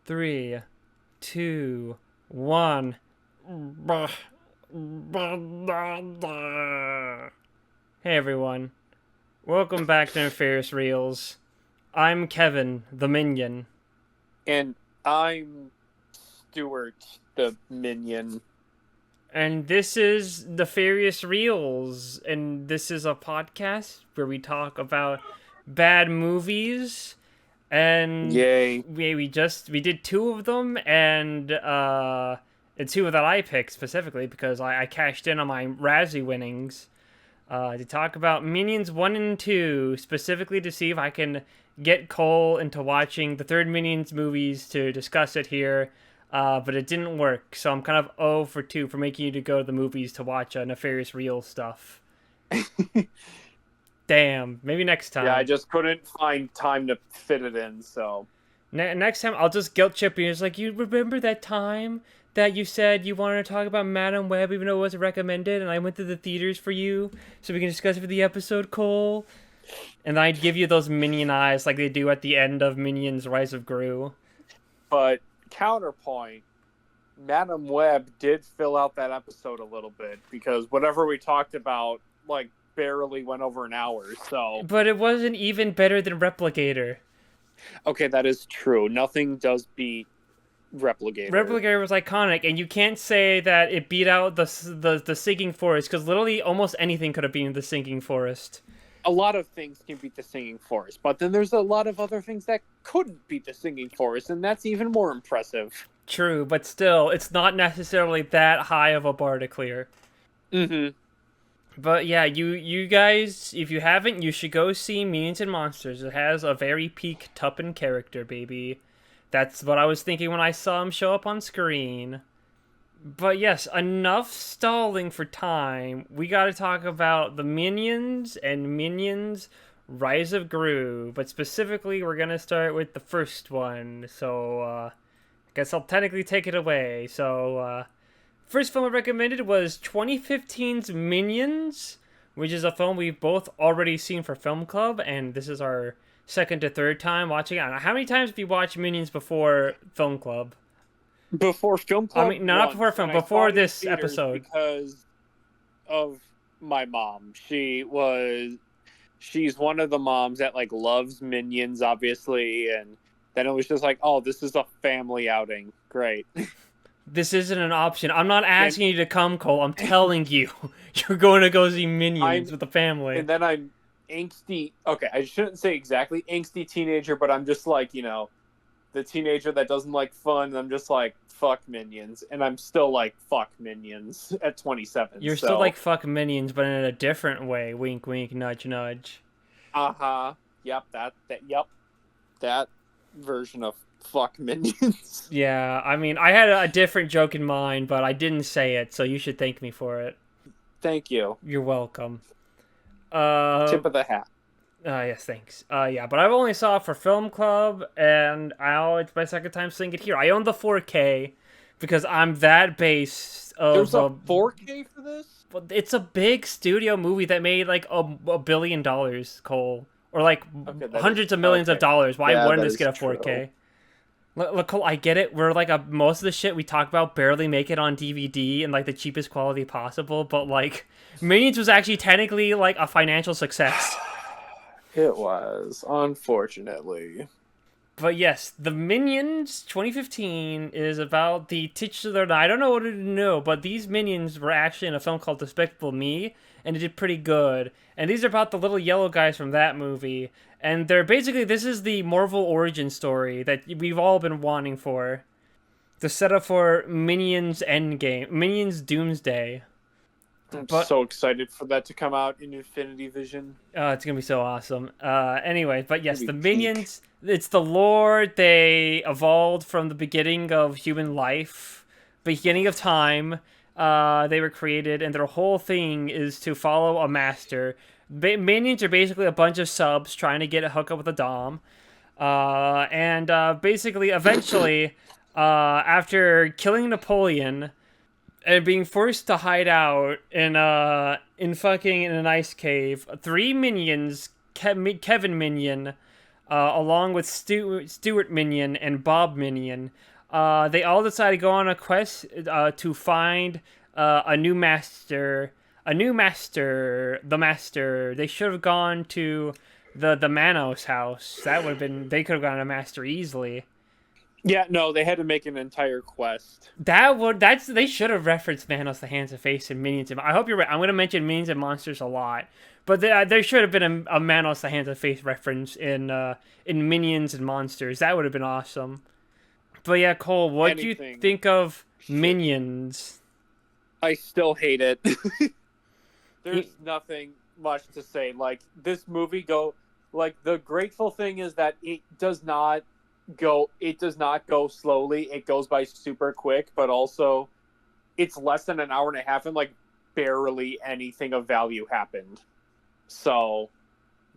Three, two, one. Hey everyone, welcome back to Nefarious Reels. I'm Kevin, the Minion. And I'm Stuart, the minion. And this is Nefarious Reels, and this is a podcast where we talk about bad movies. And Yay. we did two of them, and two that I picked specifically because I cashed in on my Razzie winnings to talk about Minions 1 and 2, specifically to see if I can get Cole into watching the third Minions movies to discuss it here. But it didn't work, so I'm kind of 0 for 2 for making you to go to the movies to watch Nefarious Real stuff. Damn, maybe next time. Yeah, I just couldn't find time to fit it in, so. Next time, I'll just guilt trip you. It's like, you remember that time that you said you wanted to talk about Madam Web even though it wasn't recommended, and I went to the theaters for you so we can discuss it for the episode, Cole? And I'd give you those minion eyes like they do at the end of Minions Rise of Gru. But, counterpoint, Madam Web did fill out that episode a little bit, because whatever we talked about, like, barely went over an hour, so. But it wasn't even better than Replicator. Okay, that is true. Nothing does beat Replicator. Replicator was iconic, and you can't say that it beat out the Singing Forest, because literally almost anything could have been the Singing Forest. A lot of things can beat the Singing Forest, but then there's a lot of other things that couldn't beat the Singing Forest, and that's even more impressive. True, but still, it's not necessarily that high of a bar to clear. Mm-hmm. But yeah, you guys, if you haven't, you should go see Minions and Monsters. It has a very peak Tuppen character, baby. That's what I was thinking when I saw him show up on screen. But yes, enough stalling for time. We gotta talk about the Minions and Minions Rise of Gru. But specifically, we're gonna start with the first one. So, I guess I'll technically take it away. So, first film I recommended was 2015's Minions, which is a film we've both already seen for Film Club, and this is our second to third time watching it. I don't know, how many times have you watched Minions before Film Club? Before Film Club? I mean, no, not before film, before this episode. Because of my mom. She's one of the moms that, like, loves Minions, obviously, and then it was just like, oh, this is a family outing. Great. This isn't an option. I'm not asking you to come, Cole. I'm telling you. You're going to go see Minions with the family. And then I'm angsty. Okay, I shouldn't say exactly angsty teenager, but I'm just like, the teenager that doesn't like fun. And I'm just like, fuck Minions. And I'm still like, fuck Minions at 27. You're still like, fuck Minions, but in a different way. Wink, wink, nudge, nudge. Uh-huh. Yep, that version of fuck Minions. Yeah, I mean, I had a different joke in mind, but I didn't say it, so you should thank me for it. Thank you. You're welcome. Tip of the hat. Yes, thanks. Yeah, but I've only saw it for Film Club, and it's my second time seeing it here. I own the 4K because I'm that base of. There's a 4K for this? It's a big studio movie that made like $1 billion, Cole, or like hundreds of millions of dollars. Why wouldn't this get a 4K? True. Look, Cole, I get it. We're like most of the shit we talk about barely make it on DVD in like the cheapest quality possible, but like Minions was actually technically like a financial success. It was, unfortunately. But yes, the Minions 2015 is about the titular. I don't know what to know, but these Minions were actually in a film called Despicable Me, and it did pretty good. And these are about the little yellow guys from that movie. And they're basically, this is the Marvel origin story that we've all been wanting for. The setup for Minions Endgame, Minions Doomsday. I'm so excited for that to come out in Infinity Vision. It's going to be so awesome. Anyway, but yes, the Minions, it's the lore. They evolved from the beginning of human life, beginning of time. They were created, and their whole thing is to follow a master. Minions are basically a bunch of subs trying to get a hookup with a dom. Basically, eventually, after killing Napoleon and being forced to hide out in an ice cave, three minions, Kevin Minion, along with Stuart Minion and Bob Minion. They all decide to go on a quest to find a new master. A new master. The master. They should have gone to the Manos house. That would have been. They could have gotten a master easily. Yeah, no, they had to make an entire quest. They should have referenced Manos, the Hands of Face, and Minions. I hope you're right. I'm going to mention Minions and Monsters a lot, but there should have been a Manos, the Hands of Face reference in Minions and Monsters. That would have been awesome. But yeah, Cole, what do you think of Minions? I still hate it. There's nothing much to say. Like, this movie the grateful thing is that it does not go slowly. It goes by super quick, but also it's less than an hour and a half, and like barely anything of value happened. So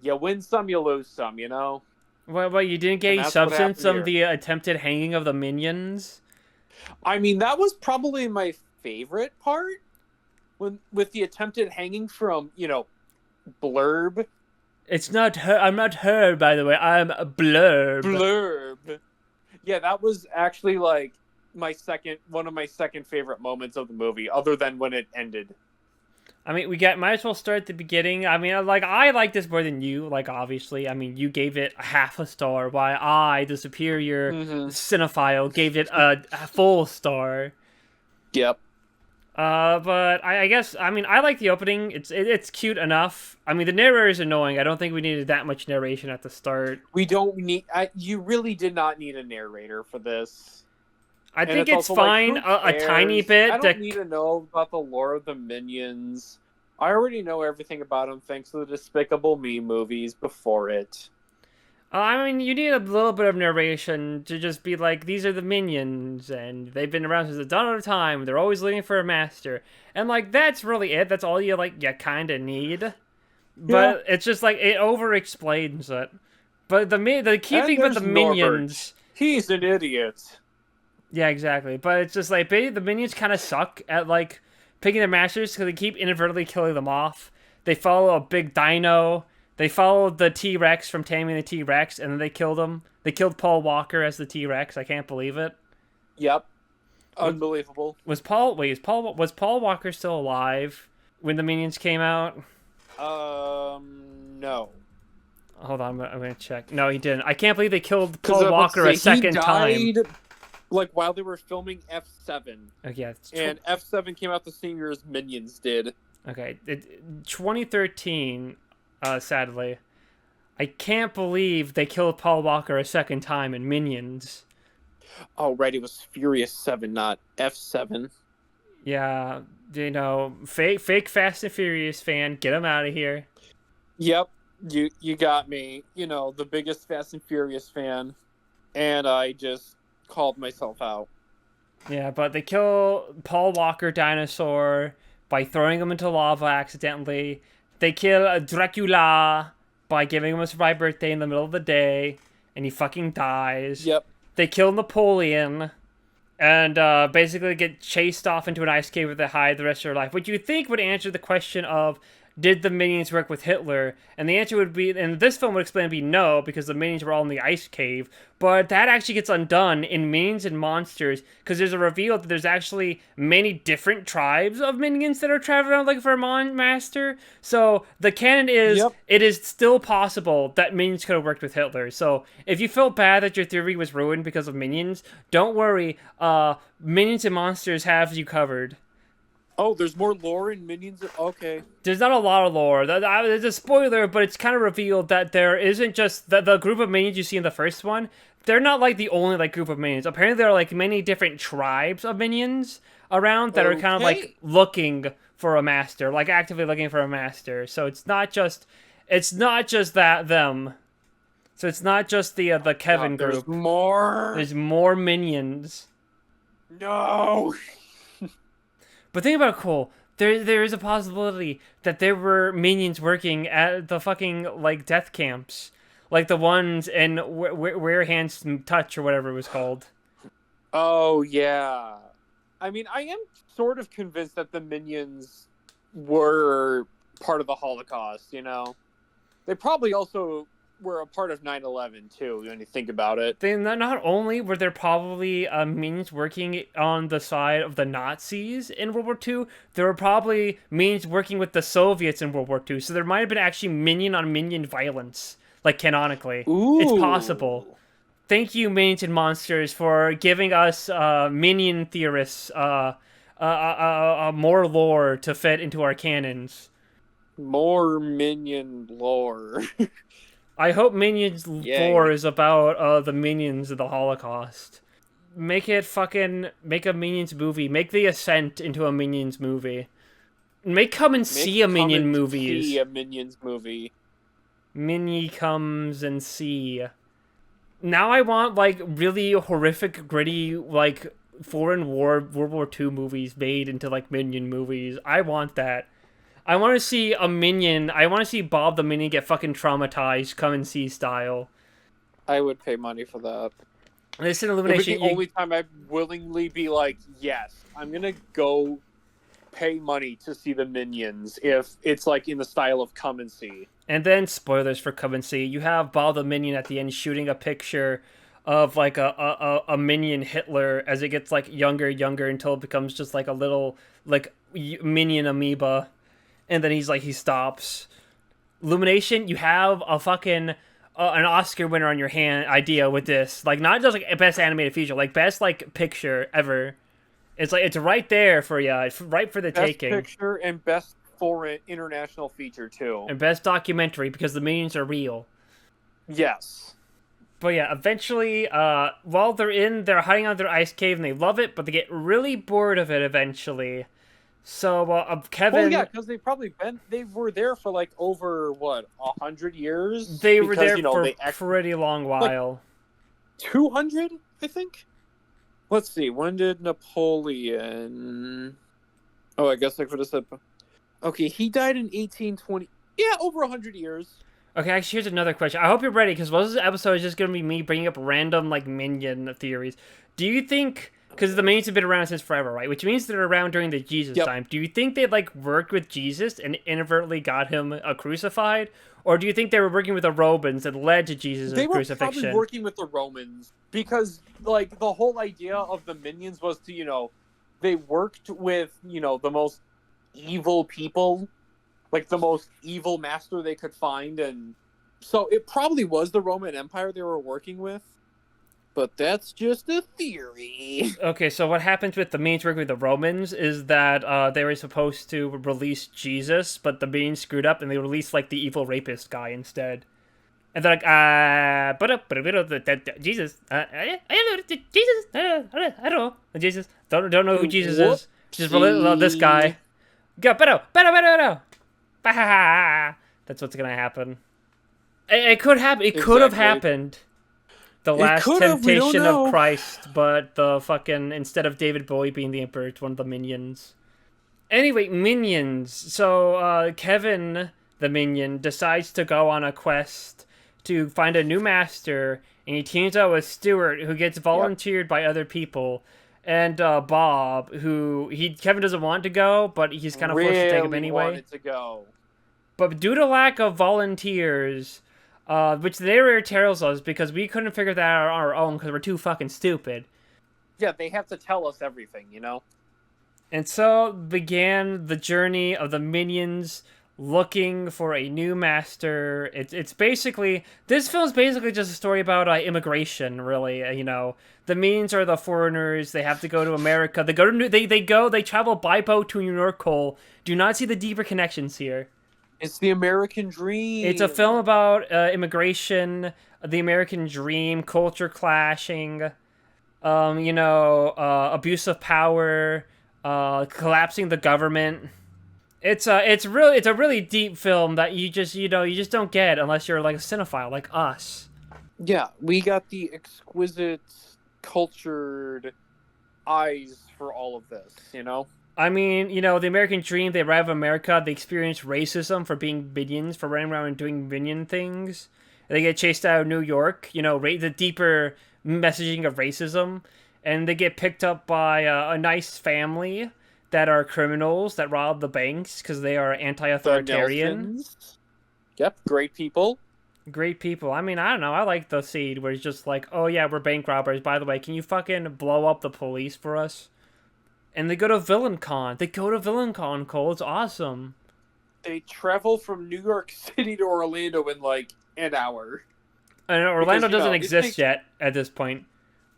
you win some, you lose some, you know. Well, you didn't get any substance of the attempted hanging of the minions? I mean, that was probably my favorite part, with the attempted hanging from, Blurb. It's not her. I'm not her, by the way. I'm Blurb. Blurb. Yeah, that was actually like one of my second favorite moments of the movie, other than when it ended. I mean, might as well start at the beginning. I mean, I like this more than you. Like, obviously, I mean, you gave it half a star, while I, the superior cinephile, gave it a full star. Yep. But I guess, I mean, I like the opening. It's cute enough. I mean, the narrator is annoying. I don't think we needed that much narration at the start. We don't need. You really did not need a narrator for this. I think it's fine a tiny bit. I don't need to know about the lore of the Minions. I already know everything about them thanks to the Despicable Me movies before it. I mean, you need a little bit of narration to just be like, these are the Minions, and they've been around since the dawn of time. They're always looking for a master, and like that's really it. That's all you kind of need. But it's just like it over-explains it. But the key thing with the Minions, he's an idiot. Yeah, exactly. But it's just like the Minions kind of suck at like picking their masters because they keep inadvertently killing them off. They follow a big dino. They followed the T-Rex from Taming the T-Rex, and then they killed him. They killed Paul Walker as the T-Rex. I can't believe it. Yep. Unbelievable. Was Paul Walker still alive when the Minions came out? No. Hold on, I'm gonna check. No, he didn't. I can't believe they killed Paul Walker a second time. Like while they were filming F7. Oh yeah, and F7 came out the same year as Minions did. Okay, 2013. Sadly, I can't believe they killed Paul Walker a second time in Minions. Oh, right, it was Furious 7, not F7. Yeah, fake Fast and Furious fan, get him out of here. Yep, you got me. The biggest Fast and Furious fan, and I just called myself out. Yeah, but they kill Paul Walker dinosaur by throwing him into lava accidentally. They kill Dracula by giving him a surprise birthday in the middle of the day, and he fucking dies. Yep. They kill Napoleon, and basically get chased off into an ice cave where they hide the rest of their life, which you think would answer the question of, did the Minions work with Hitler? And the answer would be, and this film would explain to be no, because the Minions were all in the ice cave. But that actually gets undone in Minions and Monsters, because there's a reveal that there's actually many different tribes of Minions that are traveling around looking for a master. So the canon is, It is still possible that Minions could have worked with Hitler. So if you felt bad that your theory was ruined because of Minions, don't worry. Minions and Monsters have you covered. Oh, there's more lore in Minions? Okay. There's not a lot of lore. There's a spoiler, but it's kind of revealed that there isn't just the group of Minions you see in the first one. They're not like the only group of Minions. Apparently, there are like many different tribes of Minions around that are kind of like looking for a master, like actively looking for a master. So it's not just them. So it's not just the Kevin group. There's more. There's more Minions. No. But think about it, Cole. There is a possibility that there were Minions working at the fucking death camps, like the ones in Where Hands Touch or whatever it was called. Oh yeah, I mean, I am sort of convinced that the Minions were part of the Holocaust. They probably also were a part of 9/11 too. When you think about it, Then not only were there probably minions working on the side of the Nazis in World War II, there were probably minions working with the Soviets in World War II. So there might have been actually minion on minion violence, like canonically. It's possible. ooh, Thank you, Minions and Monsters, for giving us minion theorists more lore to fit into our canons. more minion lore. I hope Minions Yay! 4 is about the minions of the Holocaust. Make a Minions movie. Make The Ascent into a Minions movie. Make Come and See Make a come Minion and movies. see a Minions movie. Mini Comes and See. Now I want like really horrific, gritty, like foreign war World War II movies made into like Minion movies. I want that. I want to see a Minion. I want to see Bob the Minion get fucking traumatized, Come and See style. I would pay money for that. This is It would be Illumination. the only time I'd willingly be like, yes, I'm gonna go pay money to see the Minions if it's like in the style of Come and See. And then spoilers for Come and See. You have Bob the Minion at the end shooting a picture of like a minion Hitler as it gets like younger until it becomes just like a little like minion amoeba, and then he stops. Illumination, you have a fucking an Oscar winner on your hand idea with this, like not just like best animated feature, like best like picture ever. It's like it's right there for you, it's right for the Best taking. picture and best foreign international feature too. And best documentary because the minions are real. Yes. But yeah, eventually, while they're hiding out their ice cave and they love it, but they get really bored of it eventually. So Kevin, Well, yeah, because they were there for like over what 100 years. they were because, there for a pretty long while. 200, I think. Let's see. When did Napoleon? Oh, I guess I could have said. Okay, he died in 1820. Yeah, over 100 years. Okay, actually, here's another question. I hope you're ready, because most of this episode is just going to be me bringing up random, like, minion theories. Do you think, because the minions have been around since forever, right? Which means they're around during the Jesus time. Do you think they, like, worked with Jesus and inadvertently got him crucified? Or do you think they were working with the Romans that led to Jesus' crucifixion? They were probably working with the Romans, because, like, the whole idea of the minions was to, they worked with, the most evil people, like the most evil master they could find, and so it probably was the Roman Empire they were working with, but that's just a theory. Okay, so what happens with the minions working with the Romans is that they were supposed to release Jesus, but the minions screwed up and they released like the evil rapist guy instead. And they're like, Jesus, I don't know, Jesus, I don't know, Jesus, don't know who Jesus is. Just this guy. Go, better. That's what's gonna happen. It could happen. It could have happened. The last temptation of Christ, but the fucking instead of David Bowie being the emperor, it's one of the minions. Anyway, minions. So Kevin, the minion, decides to go on a quest to find a new master, and he teams up with Stuart, who gets volunteered by other people. And Bob, who Kevin doesn't want to go, but he's kind of forced to take him anyway. Wanted to go. But due to lack of volunteers, which the narrator tells us because we couldn't figure that out on our own because we're too fucking stupid. Yeah, they have to tell us everything, And so began the journey of the minions looking for a new master. It's basically, this film's basically just a story about immigration, really. The minions are the foreigners. They have to go to America. They go to they travel by boat to New York. Cole, do not see the deeper connections here. It's the American dream. It's a film about immigration, the American dream, culture clashing, abuse of power, collapsing the government. It's a really deep film that you just don't get unless you're like a cinephile like us. Yeah, we got the exquisite, cultured eyes for all of this, I mean, the American dream, they arrive in America, they experience racism for being minions, for running around and doing minion things. They get chased out of New York, the deeper messaging of racism. And they get picked up by a nice family that are criminals that rob the banks because they are anti-authoritarian. Yep, great people. Great people. I mean, I don't know. I like the seed where it's just like, oh yeah, we're bank robbers. By the way, can you fucking blow up the police for us? And they go to Villain Con. They go to Villain Con, Cole. It's awesome. They travel from New York City to Orlando in like an hour. And Orlando Because, doesn't exist yet at this point.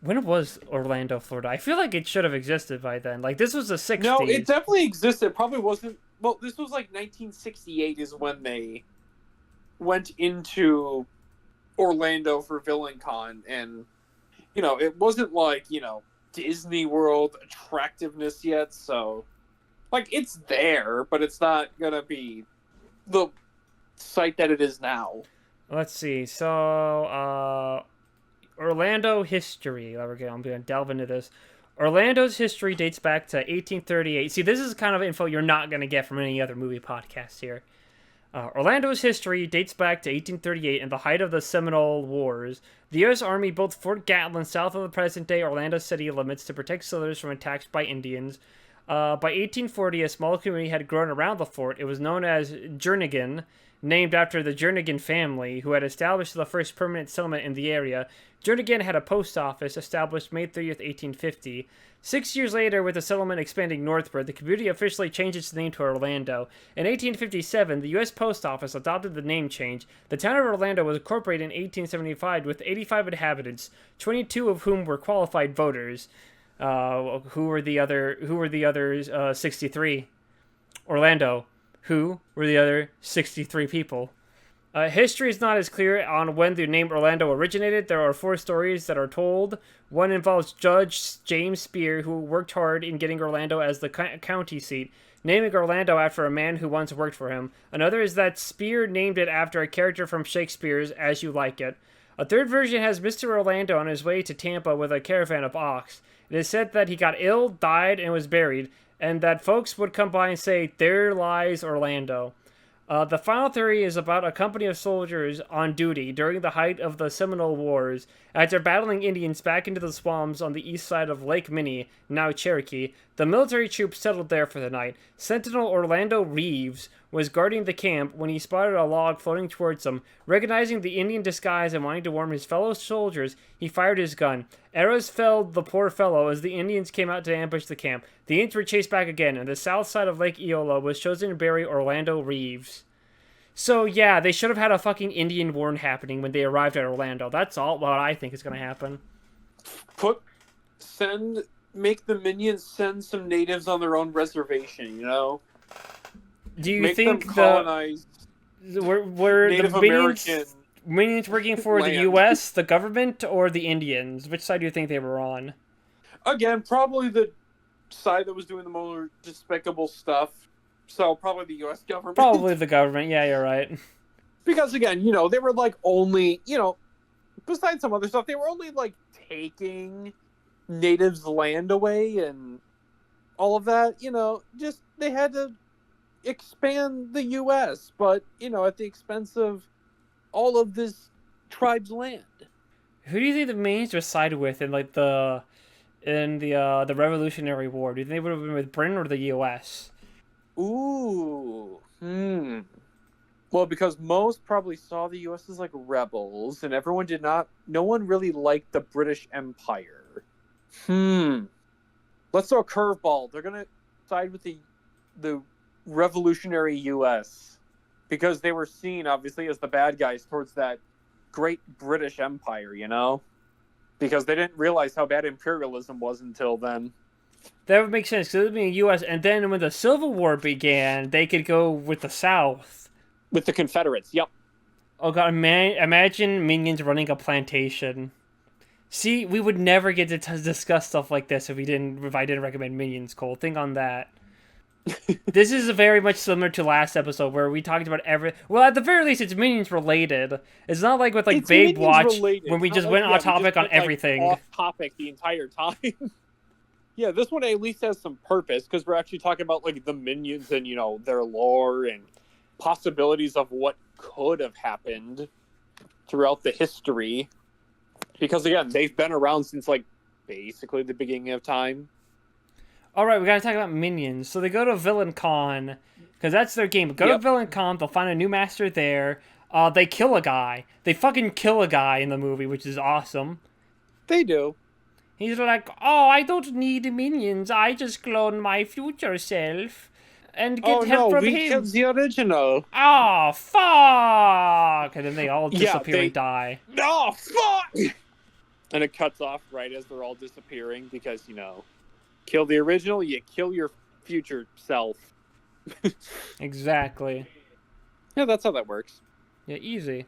When was Orlando, Florida? I feel like it should have existed by then. Like, this was the 60s. No, it definitely existed. Probably wasn't. Well, this was like 1968 is when they went into Orlando for VillainCon, and it wasn't like Disney World attractiveness yet. So, like, it's there, but it's not gonna be the site that it is now. Let's see. So, Orlando history. I'm going to delve into this. Orlando's history dates back to 1838. See, this is kind of info you're not going to get from any other movie podcast here. Orlando's history dates back to 1838 and the height of the Seminole Wars. The U.S. Army built Fort Gatlin south of the present-day Orlando city limits to protect settlers from attacks by Indians. By 1840, a small community had grown around the fort. It was known as Jernigan, named after the Jernigan family, who had established the first permanent settlement in the area. Jernigan had a post office established May 30th, 1850. 6 years later, with the settlement expanding northward, the community officially changed its name to Orlando. In 1857, the U.S. Post Office adopted the name change. The town of Orlando was incorporated in 1875 with 85 inhabitants, 22 of whom were qualified voters. Who were the other 63? Orlando. Who were the other 63 people? History is not as clear on when the name Orlando originated. There are 4 stories that are told. One involves Judge James Spear, who worked hard in getting Orlando as the county seat, naming Orlando after a man who once worked for him. Another is that Spear named it after a character from Shakespeare's As You Like It. A third version has Mr. Orlando on his way to Tampa with a caravan of ox. It is said that he got ill, died, and was buried, and that folks would come by and say, "There lies Orlando." The final theory is about a company of soldiers on duty during the height of the Seminole Wars. After battling Indians back into the swamps on the east side of Lake Minnie, now Cherokee, the military troops settled there for the night. Sentinel Orlando Reeves was guarding the camp when he spotted a log floating towards him. Recognizing the Indian disguise and wanting to warn his fellow soldiers, he fired his gun. Arrows felled the poor fellow as the Indians came out to ambush the camp. The Indians were chased back again, and the south side of Lake Eola was chosen to bury Orlando Reeves. So, yeah, they should have had a fucking Indian war happening when they arrived at Orlando. That's all what I think is going to happen. Make the minions send some natives on their own reservation, Do you Make think them colonize were Native the minions working for land. the U.S., the government, or the Indians? Which side do you think they were on? Again, probably the side that was doing the more despicable stuff. So probably the U.S. government. Probably the government. Yeah, you're right. Because again, they were like only, besides some other stuff, they were only like taking natives' land away and all of that. Just they had to expand the U.S., but at the expense of all of this tribe's land. Who do you think the minions were sided with in like the Revolutionary War? Do you think they would have been with Britain or the U.S.? Ooh. Well, because most probably saw the U.S. as like rebels, and no one really liked the British Empire. Let's throw a curveball. They're gonna side with the revolutionary U.S. because they were seen, obviously, as the bad guys towards that great British Empire, because they didn't realize how bad imperialism was until then. That would make sense, because it would be the U.S., and then when the Civil War began, they could go with the South. With the Confederates, yep. Oh god, imagine minions running a plantation. See, we would never get to discuss stuff like this if I didn't recommend Minions, Cole. Think on that. This is very much similar to last episode where we talked about well, at the very least, it's Minions related. It's not like with like Babe Watch related. when we just went on topic on everything. Off topic the entire time. Yeah, this one at least has some purpose because we're actually talking about like the Minions and their lore and possibilities of what could have happened throughout the history. Because again, they've been around since like basically the beginning of time. All right, we gotta talk about Minions. So they go to Villain Con because that's their game. Go to Villain Con, they'll find a new master there. They kill a guy. They fucking kill a guy in the movie, which is awesome. They do. He's like, oh, I don't need minions. I just clone my future self and get help from we him. killed the original. Oh, fuck! And then they all disappear and die. Oh, fuck! And it cuts off right as they're all disappearing because, kill the original, you kill your future self. Exactly. Yeah, that's how that works. Yeah, easy.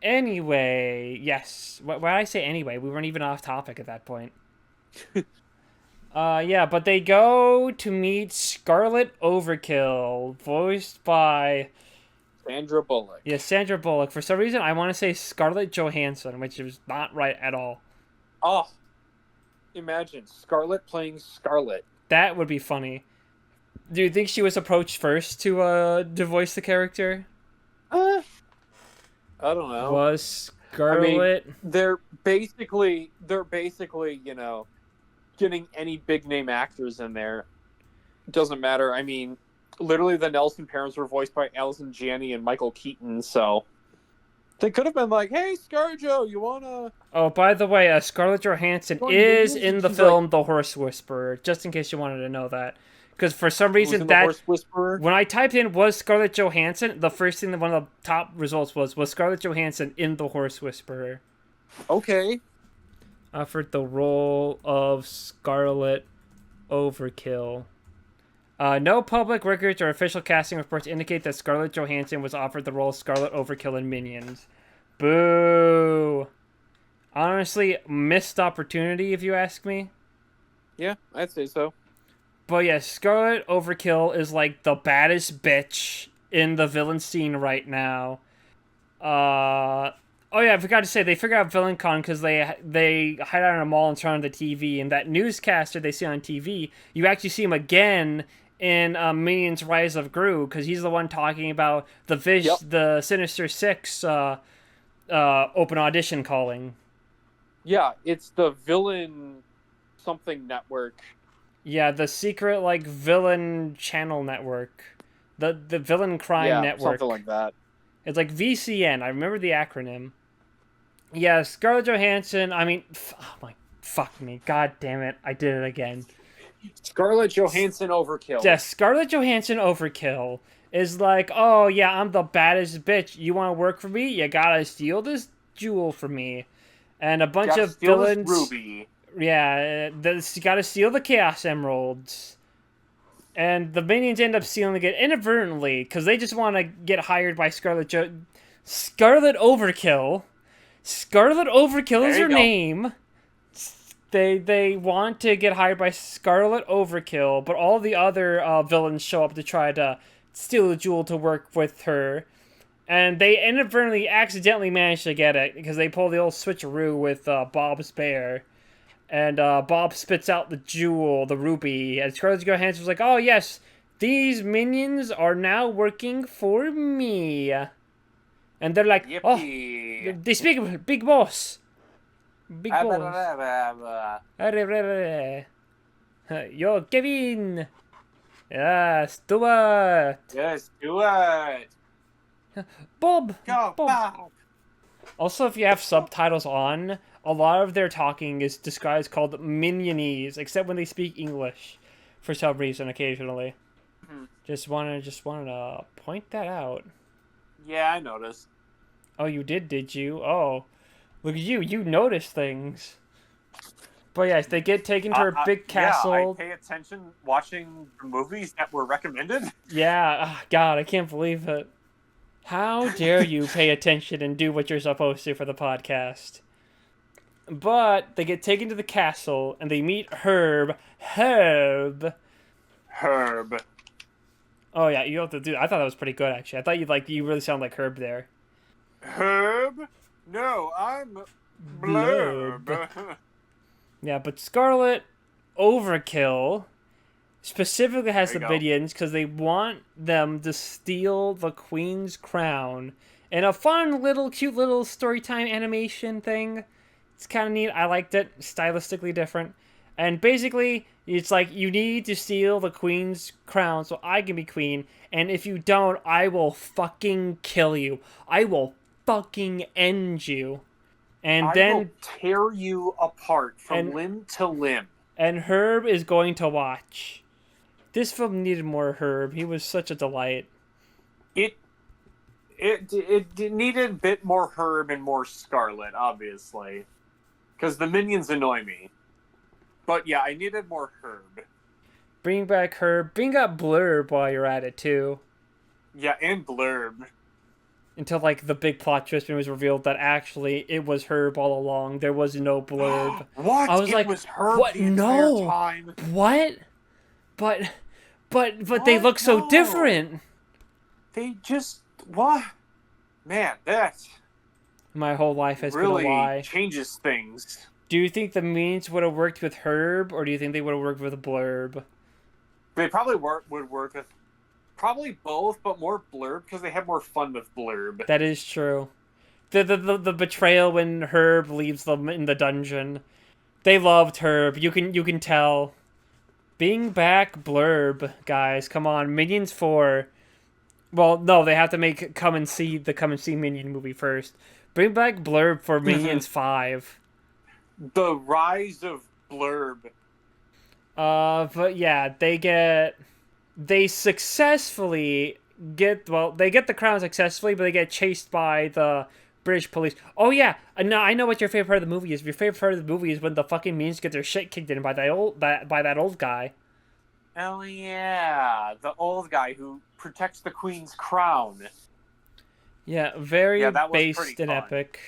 Anyway, yes. Why did I say anyway? We weren't even off topic at that point. Yeah, but they go to meet Scarlet Overkill, voiced by Sandra Bullock. Yeah, Sandra Bullock. For some reason, I want to say Scarlett Johansson, which is not right at all. Oh, imagine Scarlet playing Scarlet. That would be funny. Do you think she was approached first to voice the character? I don't know. Was Scarlet? I mean, they're basically, getting any big name actors in there. Doesn't matter. I mean, literally the Nelson parents were voiced by Allison Janney and Michael Keaton, so they could have been like, "Hey, ScarJo, you wanna?" Oh, by the way, Scarlett Johansson is in the film The Horse Whisperer. Just in case you wanted to know that, because for some reason when I typed in "was Scarlett Johansson," the first thing that one of the top results was Scarlett Johansson in The Horse Whisperer. Okay. Offered the role of Scarlet Overkill. No public records or official casting reports indicate that Scarlett Johansson was offered the role of Scarlet Overkill in Minions. Boo! Honestly, missed opportunity if you ask me. Yeah, I'd say so. But yeah, Scarlet Overkill is like the baddest bitch in the villain scene right now. Oh yeah, I forgot to say, they figure out VillainCon because they hide out in a mall and turn on the TV, and that newscaster they see on TV, you actually see him again in Minions Rise of Gru, because he's the one talking about the Sinister Six open audition calling. Yeah, it's the villain something network. Yeah, the secret, villain channel network. The villain crime network. Something like that. It's like VCN, I remember the acronym. Yeah, Scarlett Johansson, I mean, fuck me, god damn it, I did it again. Scarlett Johansson Overkill. Yeah, Scarlett Johansson Overkill is like, oh yeah, I'm the baddest bitch, you want to work for me? You gotta steal this jewel from me. And a bunch of villains... Ruby. Yeah, you gotta steal the Chaos Emeralds. And the minions end up stealing it inadvertently, because they just want to get hired by Scarlet Overkill. Scarlet Overkill is her name. They want to get hired by Scarlet Overkill, but all the other villains show up to try to steal the jewel to work with her. And they inadvertently, accidentally manage to get it, because they pull the old switcheroo with Bob's bear. And Bob spits out the jewel, the ruby, and Scarlett Johansson was like, oh yes, these minions are now working for me. And they're like, yippee. Oh, they speak big boss. Big boss. Yo, Kevin. Yes, do it. Yes, do it. Bob. Go, Bob. Also, if you have subtitles on, a lot of their talking is described as called minionese, except when they speak English, for some reason, occasionally. Mm-hmm. Just wanted to point that out. Yeah, I noticed. Oh, you did you? Oh, look at you! You notice things. But yes, they get taken to her big castle. Yeah, I pay attention watching the movies that were recommended. Yeah, God, I can't believe it. How dare you pay attention and do what you're supposed to for the podcast? But they get taken to the castle and they meet Herb. Oh yeah, you have to do. I thought that was pretty good actually. I thought you really sound like Herb there. Herb? No, I'm Blurb. Yeah, but Scarlet Overkill specifically has the minions because they want them to steal the Queen's crown in a fun cute little storytime animation thing. It's kind of neat. I liked it. Stylistically different. And basically, it's like you need to steal the queen's crown so I can be queen. And if you don't, I will fucking kill you. I will fucking end you. And I will then tear you apart from and limb to limb. and Herb is going to watch. This film needed more Herb. He was such a delight. It it needed a bit more Herb and more Scarlet, obviously, because the minions annoy me. But yeah, I needed more Herb. Bring back Herb. Bring up Blurb while you're at it too. Yeah, and Blurb. Until like the big plot twist when it was revealed that actually it was Herb all along. There was no Blurb. What? I was it like, was Herb what? the entire No. time. What? But What? they look so No. different. They just what? Man, that My whole life has really been a lie. changes things. Do you think the memes would have worked with Herb, or do you think they would have worked with Blurb? They probably would work with probably both, but more Blurb because they have more fun with Blurb. That is true. The betrayal when Herb leaves them in the dungeon. They loved Herb. You can tell. Being back Blurb, guys. Come on, Minions 4. Well, no, they have to make Come and See Minion movie first. Bring back Blurb for Minions 5. The Rise of Blurb. But yeah, they successfully get the crown successfully, but they get chased by the British police. Oh yeah, no, I know what your favorite part of the movie is. Your favorite part of the movie is when the fucking minions get their shit kicked in by that old guy. Oh yeah, the old guy who protects the queen's crown. Yeah, very that was based pretty and fun. epic.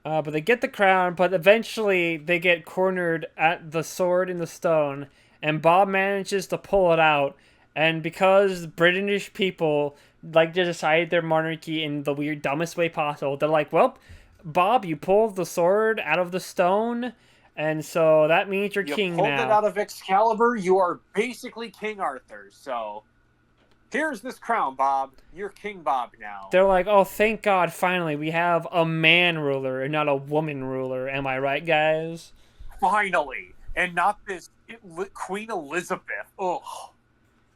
But they get the crown, but eventually they get cornered at the sword in the stone, and Bob manages to pull it out. And because British people like to decide their monarchy in the weird, dumbest way possible, they're like, well, Bob, you pulled the sword out of the stone, and so that means you're king pulled now. it out of Excalibur, you are basically King Arthur, so here's this crown, Bob. You're King Bob now. They're like, oh, thank God, finally, we have a man ruler and not a woman ruler. Am I right, guys? Finally. And not this Queen Elizabeth. Ugh.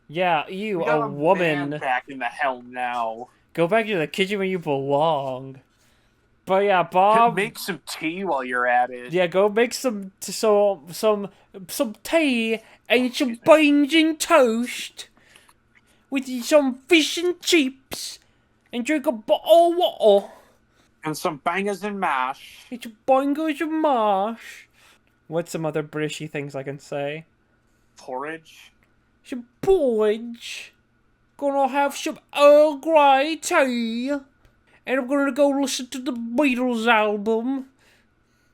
Yeah, We you, got a woman. man back in the helm now. Go back to the kitchen where you belong. But yeah, Bob. Make some tea while you're at it. Yeah, go make some tea and some beans and toast with some fish and chips and drink a bottle of water. And some bangers and mash. It's bangers and mash. What's some other Britishy things I can say? Porridge. Some porridge. Gonna have some Earl Grey tea. And I'm gonna go listen to the Beatles album.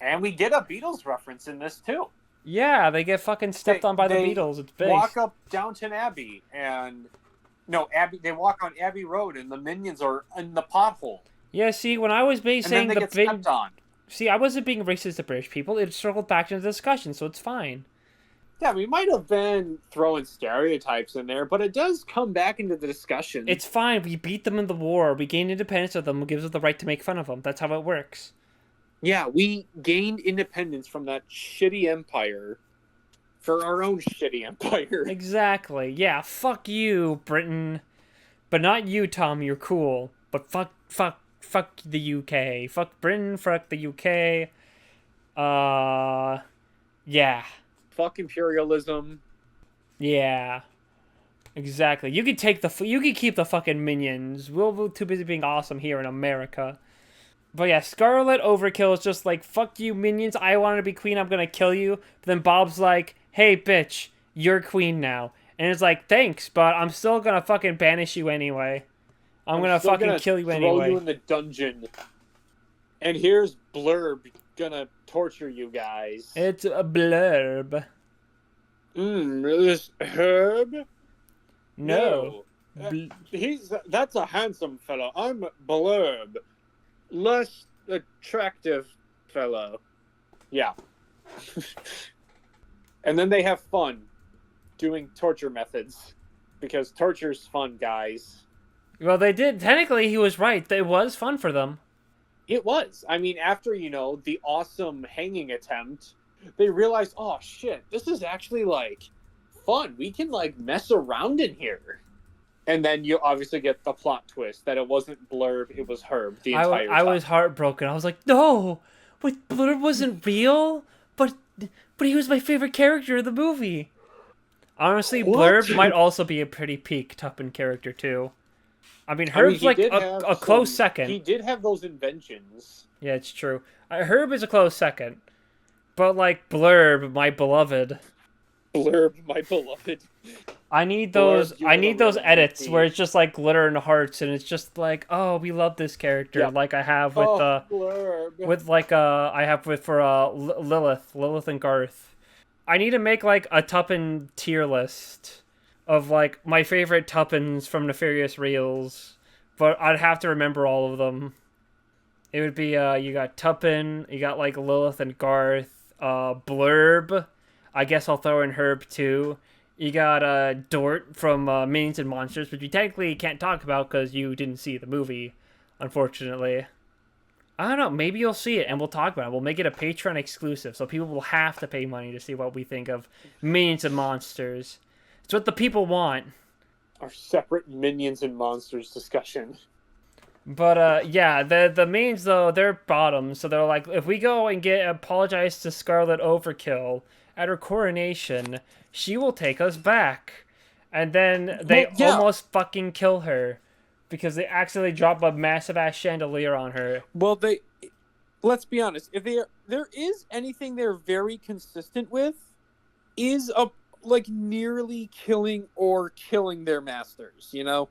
And we get a Beatles reference in this too. Yeah, they get fucking stepped on by the Beatles. It's big. They walk up Downton Abbey and... No, Abbey. They walk on Abbey Road and the minions are in the pothole. Yeah, see, when I was saying they get stepped on. See, I wasn't being racist to British people. It circled back into the discussion, so it's fine. Yeah, we might have been throwing stereotypes in there, but it does come back into the discussion. It's fine. We beat them in the war. We gained independence of them. It gives us the right to make fun of them. That's how it works. Yeah, we gained independence from that shitty empire for our own shitty empire. Exactly. Yeah, fuck you, Britain. But not you, Tom. You're cool. But fuck the UK. Fuck Britain. Fuck the UK. Yeah. Fuck imperialism. Yeah. Exactly. You can keep the fucking minions. We're too busy being awesome here in America. But yeah, Scarlet Overkill is just like, fuck you, minions. I wanted to be queen. I'm gonna kill you. But then Bob's like, hey, bitch, you're queen now. And it's like, thanks, but I'm still gonna fucking banish you anyway. I'm gonna fucking kill you anyway. Throw you in the dungeon. And here's Blurb gonna torture you guys. It's a Blurb. This Herb? No. That's a handsome fellow. I'm Blurb. Less attractive fellow. Yeah. And then they have fun doing torture methods. Because torture's fun, guys. Well, they did. Technically, he was right. It was fun for them. It was. I mean, after, the awesome hanging attempt, they realized, oh shit, this is actually like fun. We can like mess around in here. And then you obviously get the plot twist that it wasn't Blurb, it was Herb the entire I time. was heartbroken. I was like, no, but Blurb wasn't real. But he was my favorite character in the movie. Honestly, What? Blurb might also be a pretty peak Tuppen character too. I mean, I mean, Herb's like a close second. He did have those inventions. Yeah, it's true. Herb is a close second. But like Blurb, my beloved. Blurb, my beloved. I need Blurb, those. you I are the need those real edits MVP. where it's just like glitter and hearts, and it's just like, oh, we love this character, Yeah. like I have with Blurb. I have with for Lilith and Garth. I need to make like a Tuppen tier list of like my favorite Tuppens from Nefarious Reels, but I'd have to remember all of them. It would be you got Tuppen, you got like Lilith and Garth, Blurb. I guess I'll throw in Herb too. You got Dort from Minions and Monsters, which you technically can't talk about because you didn't see the movie, unfortunately. I don't know. Maybe you'll see it and we'll talk about it. We'll make it a Patreon exclusive, so people will have to pay money to see what we think of Minions and Monsters. It's what the people want. Our separate Minions and Monsters discussion. But yeah, the minions though, they're bottoms, so they're like, if we go and apologize to Scarlet Overkill at her coronation, she will take us back. And then they almost fucking kill her because they accidentally drop a massive ass chandelier on her. Well, let's be honest. If there is anything they're very consistent with, is nearly killing their masters. You know,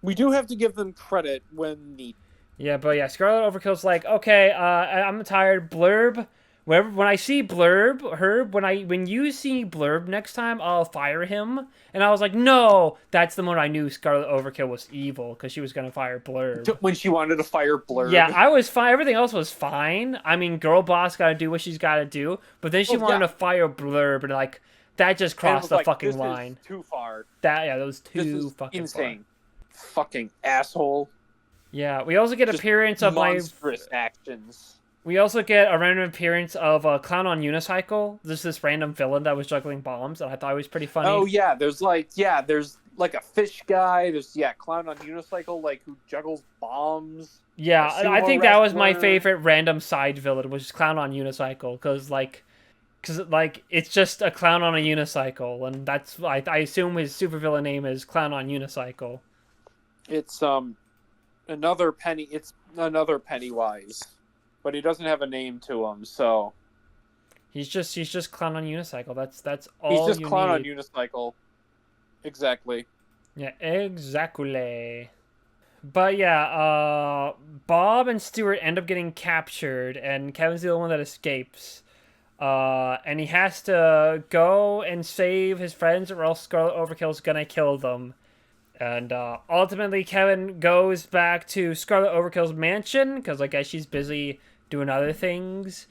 we do have to give them credit when needed. Yeah, but yeah, Scarlet Overkill's like, okay, I'm tired. Blurb. When I see Blurb, Herb, when you see Blurb next time, I'll fire him. And I was like, no, that's the moment I knew Scarlet Overkill was evil because she was gonna fire Blurb. When she wanted to fire Blurb. Yeah, I was fine. Everything else was fine. I mean, girl boss gotta do what she's gotta do. But then she wanted to fire Blurb, and like that just crossed the fucking line. Is too far. That was too fucking insane. Fucking asshole. Yeah, we also get just appearance of monstrous actions. We also get a random appearance of a clown on unicycle. This random villain that was juggling bombs that I thought was pretty funny. Oh yeah, there's like a fish guy. There's clown on unicycle who juggles bombs. Yeah, I think that was my favorite random side villain, was clown on unicycle, because it's just a clown on a unicycle, and that's I assume his supervillain name is Clown on Unicycle. It's another Pennywise. But he doesn't have a name to him, so he's just Clown on Unicycle. That's all. He's just Clown on Unicycle. Exactly. Yeah, exactly. But yeah, Bob and Stuart end up getting captured, and Kevin's the only one that escapes. And he has to go and save his friends, or else Scarlet Overkill's gonna kill them. And ultimately, Kevin goes back to Scarlet Overkill's mansion, because I guess she's busy doing other things,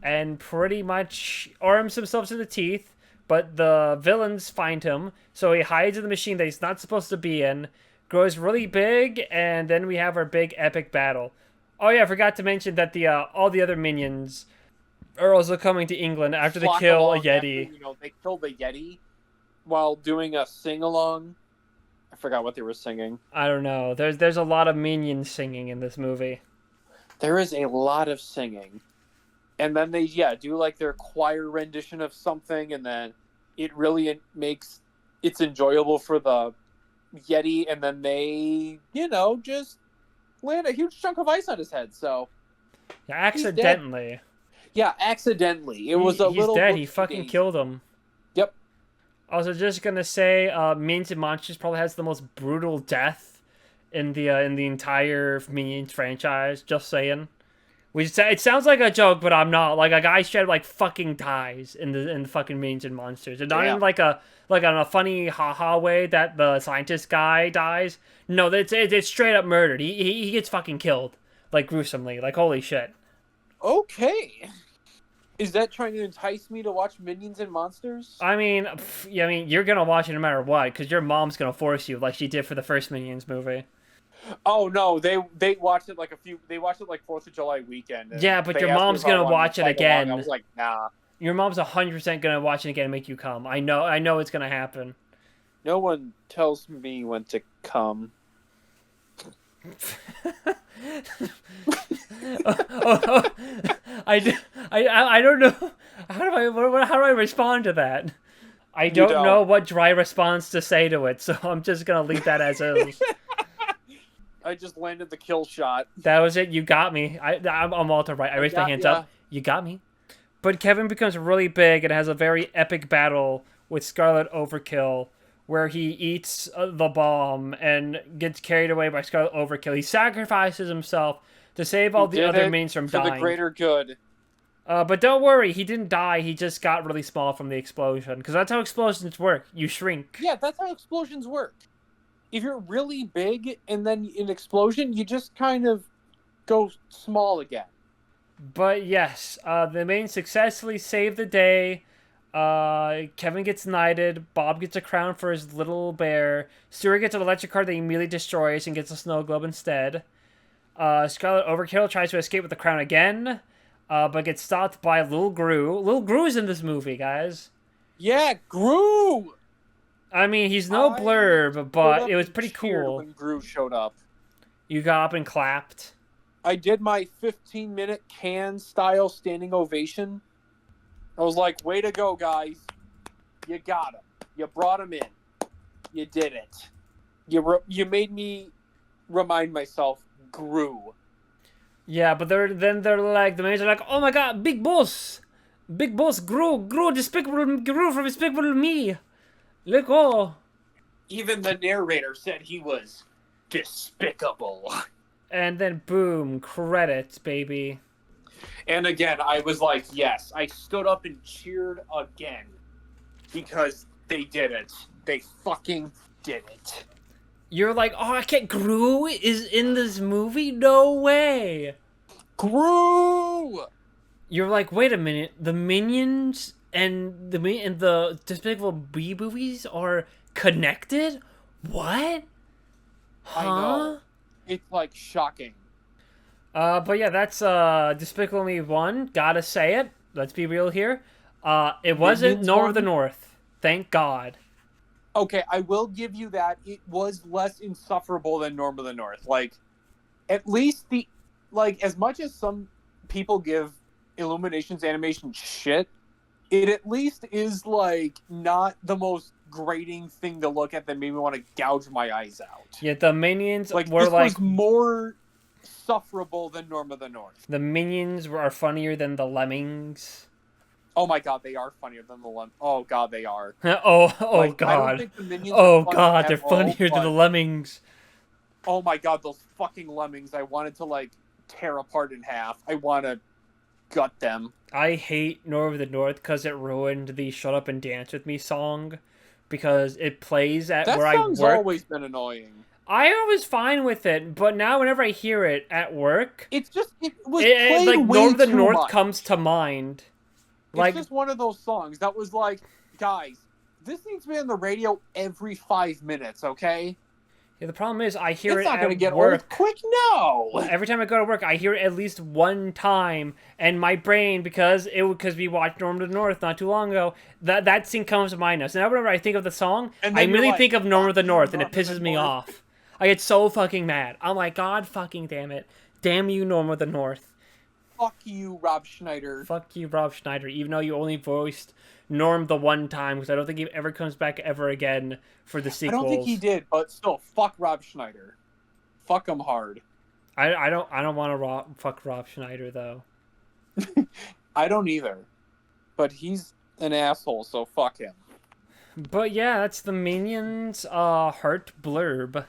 and pretty much arms himself to the teeth, but the villains find him, so he hides in the machine that he's not supposed to be in, grows really big, and then we have our big epic battle. Oh yeah, I forgot to mention that all the other minions are also coming to England after they kill a Yeti. After, they killed a Yeti while doing a sing-along. I forgot what they were singing. I don't know. There's a lot of minions singing in this movie. There is a lot of singing. And then they, do their choir rendition of something, and then it really makes it's enjoyable for the Yeti, and then they, just land a huge chunk of ice on his head, so... Yeah, accidentally. Yeah, accidentally. He's dead. He fucking killed him. Yep. Also, just gonna say, Minions and Monsters probably has the most brutal death in the entire Minions franchise. Just saying. It sounds like a joke, but I'm not. Like, a guy straight fucking dies in the fucking Minions and Monsters, and not in in a funny haha way that the scientist guy dies. No, it's straight up murdered. He gets fucking killed, gruesomely. Holy shit. Okay. Is that trying to entice me to watch Minions and Monsters? I mean, you're gonna watch it no matter what, because your mom's gonna force you, like she did for the first Minions movie. Oh no, they watched it They watched it 4th of July weekend. Yeah, but your mom's gonna watch it again. I was like, nah. Your mom's 100% gonna watch it again and make you come. I know it's gonna happen. No one tells me when to come. oh, I don't know. How do I respond to that? I don't know what dry response to say to it, so I'm just gonna leave that as is. I just landed the kill shot. That was it. You got me. I'm Walter White. I raised my hands up. You got me. But Kevin becomes really big and has a very epic battle with Scarlet Overkill, where he eats the bomb and gets carried away by Scarlet Overkill. He sacrifices himself to save all the other minions from dying. For the greater good. But don't worry, he didn't die. He just got really small from the explosion. Because that's how explosions work. You shrink. Yeah, that's how explosions work. If you're really big and then an explosion, you just kind of go small again. But yes, the minions successfully save the day. Kevin gets knighted. Bob gets a crown for his little bear. Stuart gets an electric card that he immediately destroys and gets a snow globe instead. Scarlet Overkill tries to escape with the crown again, but gets stopped by Lil Gru. Lil Gru is in this movie, guys. Yeah, Gru! I mean, he's no Blurb, but it was pretty cool. When Gru showed up. You got up and clapped. I did my 15-minute can-style standing ovation. I was like, way to go, guys. You got him. You brought him in. You did it. You made me remind myself, Gru. Yeah, but they're like, the manager are like, oh my god, big boss, Gru, despicable Gru from Despicable Me. Let go. Even the narrator said he was despicable. And then boom, credits, baby. And again, I was like, yes. I stood up and cheered again. Because they did it. They fucking did it. You're like, oh, I can't. Gru is in this movie? No way. Gru! You're like, wait a minute. The Minions and the Despicable Me movies are connected? What? Huh? I know. It's like shocking. But yeah, that's Despicable Me 1. Gotta say it. Let's be real here. It wasn't Norm of the North. Thank God. Okay, I will give you that. It was less insufferable than Norm of the North. Like, at least as much as some people give Illumination's animation shit, it at least is, like, not the most grating thing to look at that made me want to gouge my eyes out. Yeah, the Minions were this was more sufferable than Norm of the North. The Minions are funnier than the Lemmings. Oh my god, they are funnier than the Lemmings. Oh god, they are. oh like, god. I don't think the Minions oh are god, they're all, funnier than the Lemmings. Oh my god, those fucking Lemmings. I wanted to, like, tear apart in half. I want to gut them. I hate Norm of the North because it ruined the Shut Up and Dance With Me song. Because it plays at where I work. That song's always been annoying. I was fine with it, but now whenever I hear it at work, it was played like way Norm of the too North much. Comes to mind. It's just one of those songs that was like, guys, this needs to be on the radio every 5 minutes, okay? Yeah, the problem is I hear it's it not at gonna get work. Old quick, no. Every time I go to work, I hear it at least one time, and my brain, because we watched Norm of the North not too long ago, that scene comes to mind now. So now whenever I think of the song, I immediately think of Norm of the North, and it pisses me off. I get so fucking mad. I'm like, God fucking damn it. Damn you, Norm of the North. Fuck you, Rob Schneider. Fuck you, Rob Schneider, even though you only voiced Norm the one time, because I don't think he ever comes back ever again for the sequels. I don't think he did, but still, fuck Rob Schneider. Fuck him hard. I don't want to fuck Rob Schneider, though. I don't either. But he's an asshole, so fuck him. But yeah, that's the Minions Heart Blurb.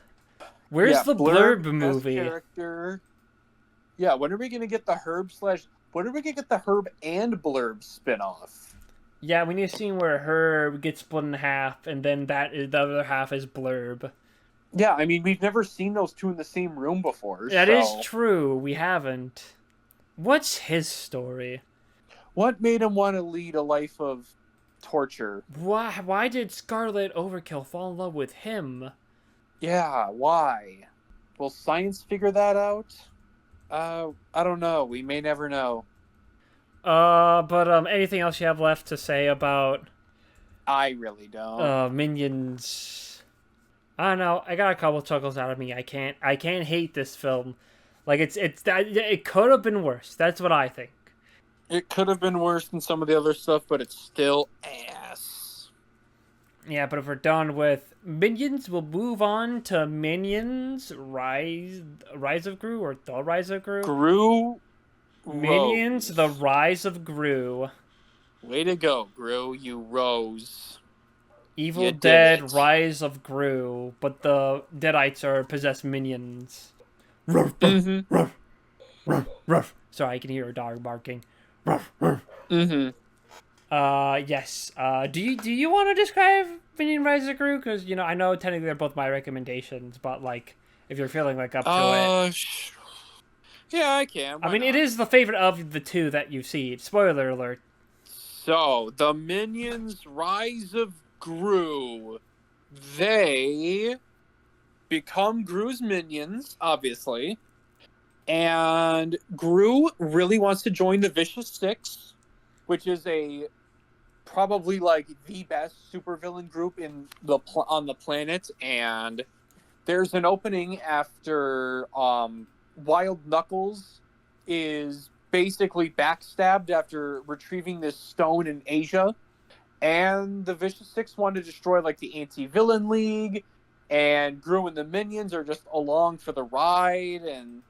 Where's the Blurb movie? Character. Yeah, when are we gonna get the when are we gonna get the Herb and Blurb spinoff? Yeah, we need a scene where Herb gets split in half, and then the other half is Blurb. Yeah, I mean, we've never seen those two in the same room before. That is true. We haven't. What's his story? What made him want to lead a life of torture? Why did Scarlet Overkill fall in love with him? Yeah, why? Will science figure that out? I don't know. We may never know. But anything else you have left to say about I really don't. Minions? I don't know. I got a couple chuckles out of me. I can't hate this film. Like it's that it could have been worse. That's what I think. It could have been worse than some of the other stuff, but it's still ass. Yeah, but if we're done with Minions, we'll move on to Minions Rise of Gru or The Rise of Gru. Gru Minions, rose. The Rise of Gru. Way to go, Gru. You rose. Evil You did Dead it. Rise of Gru, but the Deadites are possessed minions. Ruff, ruff, Mm-hmm. ruff, ruff, ruff. Sorry, I can hear a dog barking. Ruff, ruff. Mm-hmm. Yes. Do you want to describe Minion Rise of Gru? Because I know technically they're both my recommendations, but like if you're feeling like up to it, Yeah, I can. I Why mean it not? is the favorite of the two that you've seen. Spoiler alert. So, the Minions Rise of Gru. They become Gru's minions, obviously. And Gru really wants to join the Vicious Six, which is probably like the best supervillain group on the planet. And there's an opening after Wild Knuckles is basically backstabbed after retrieving this stone in Asia, and the Vicious Six want to destroy like the Anti-Villain League, and Gru and the minions are just along for the ride, and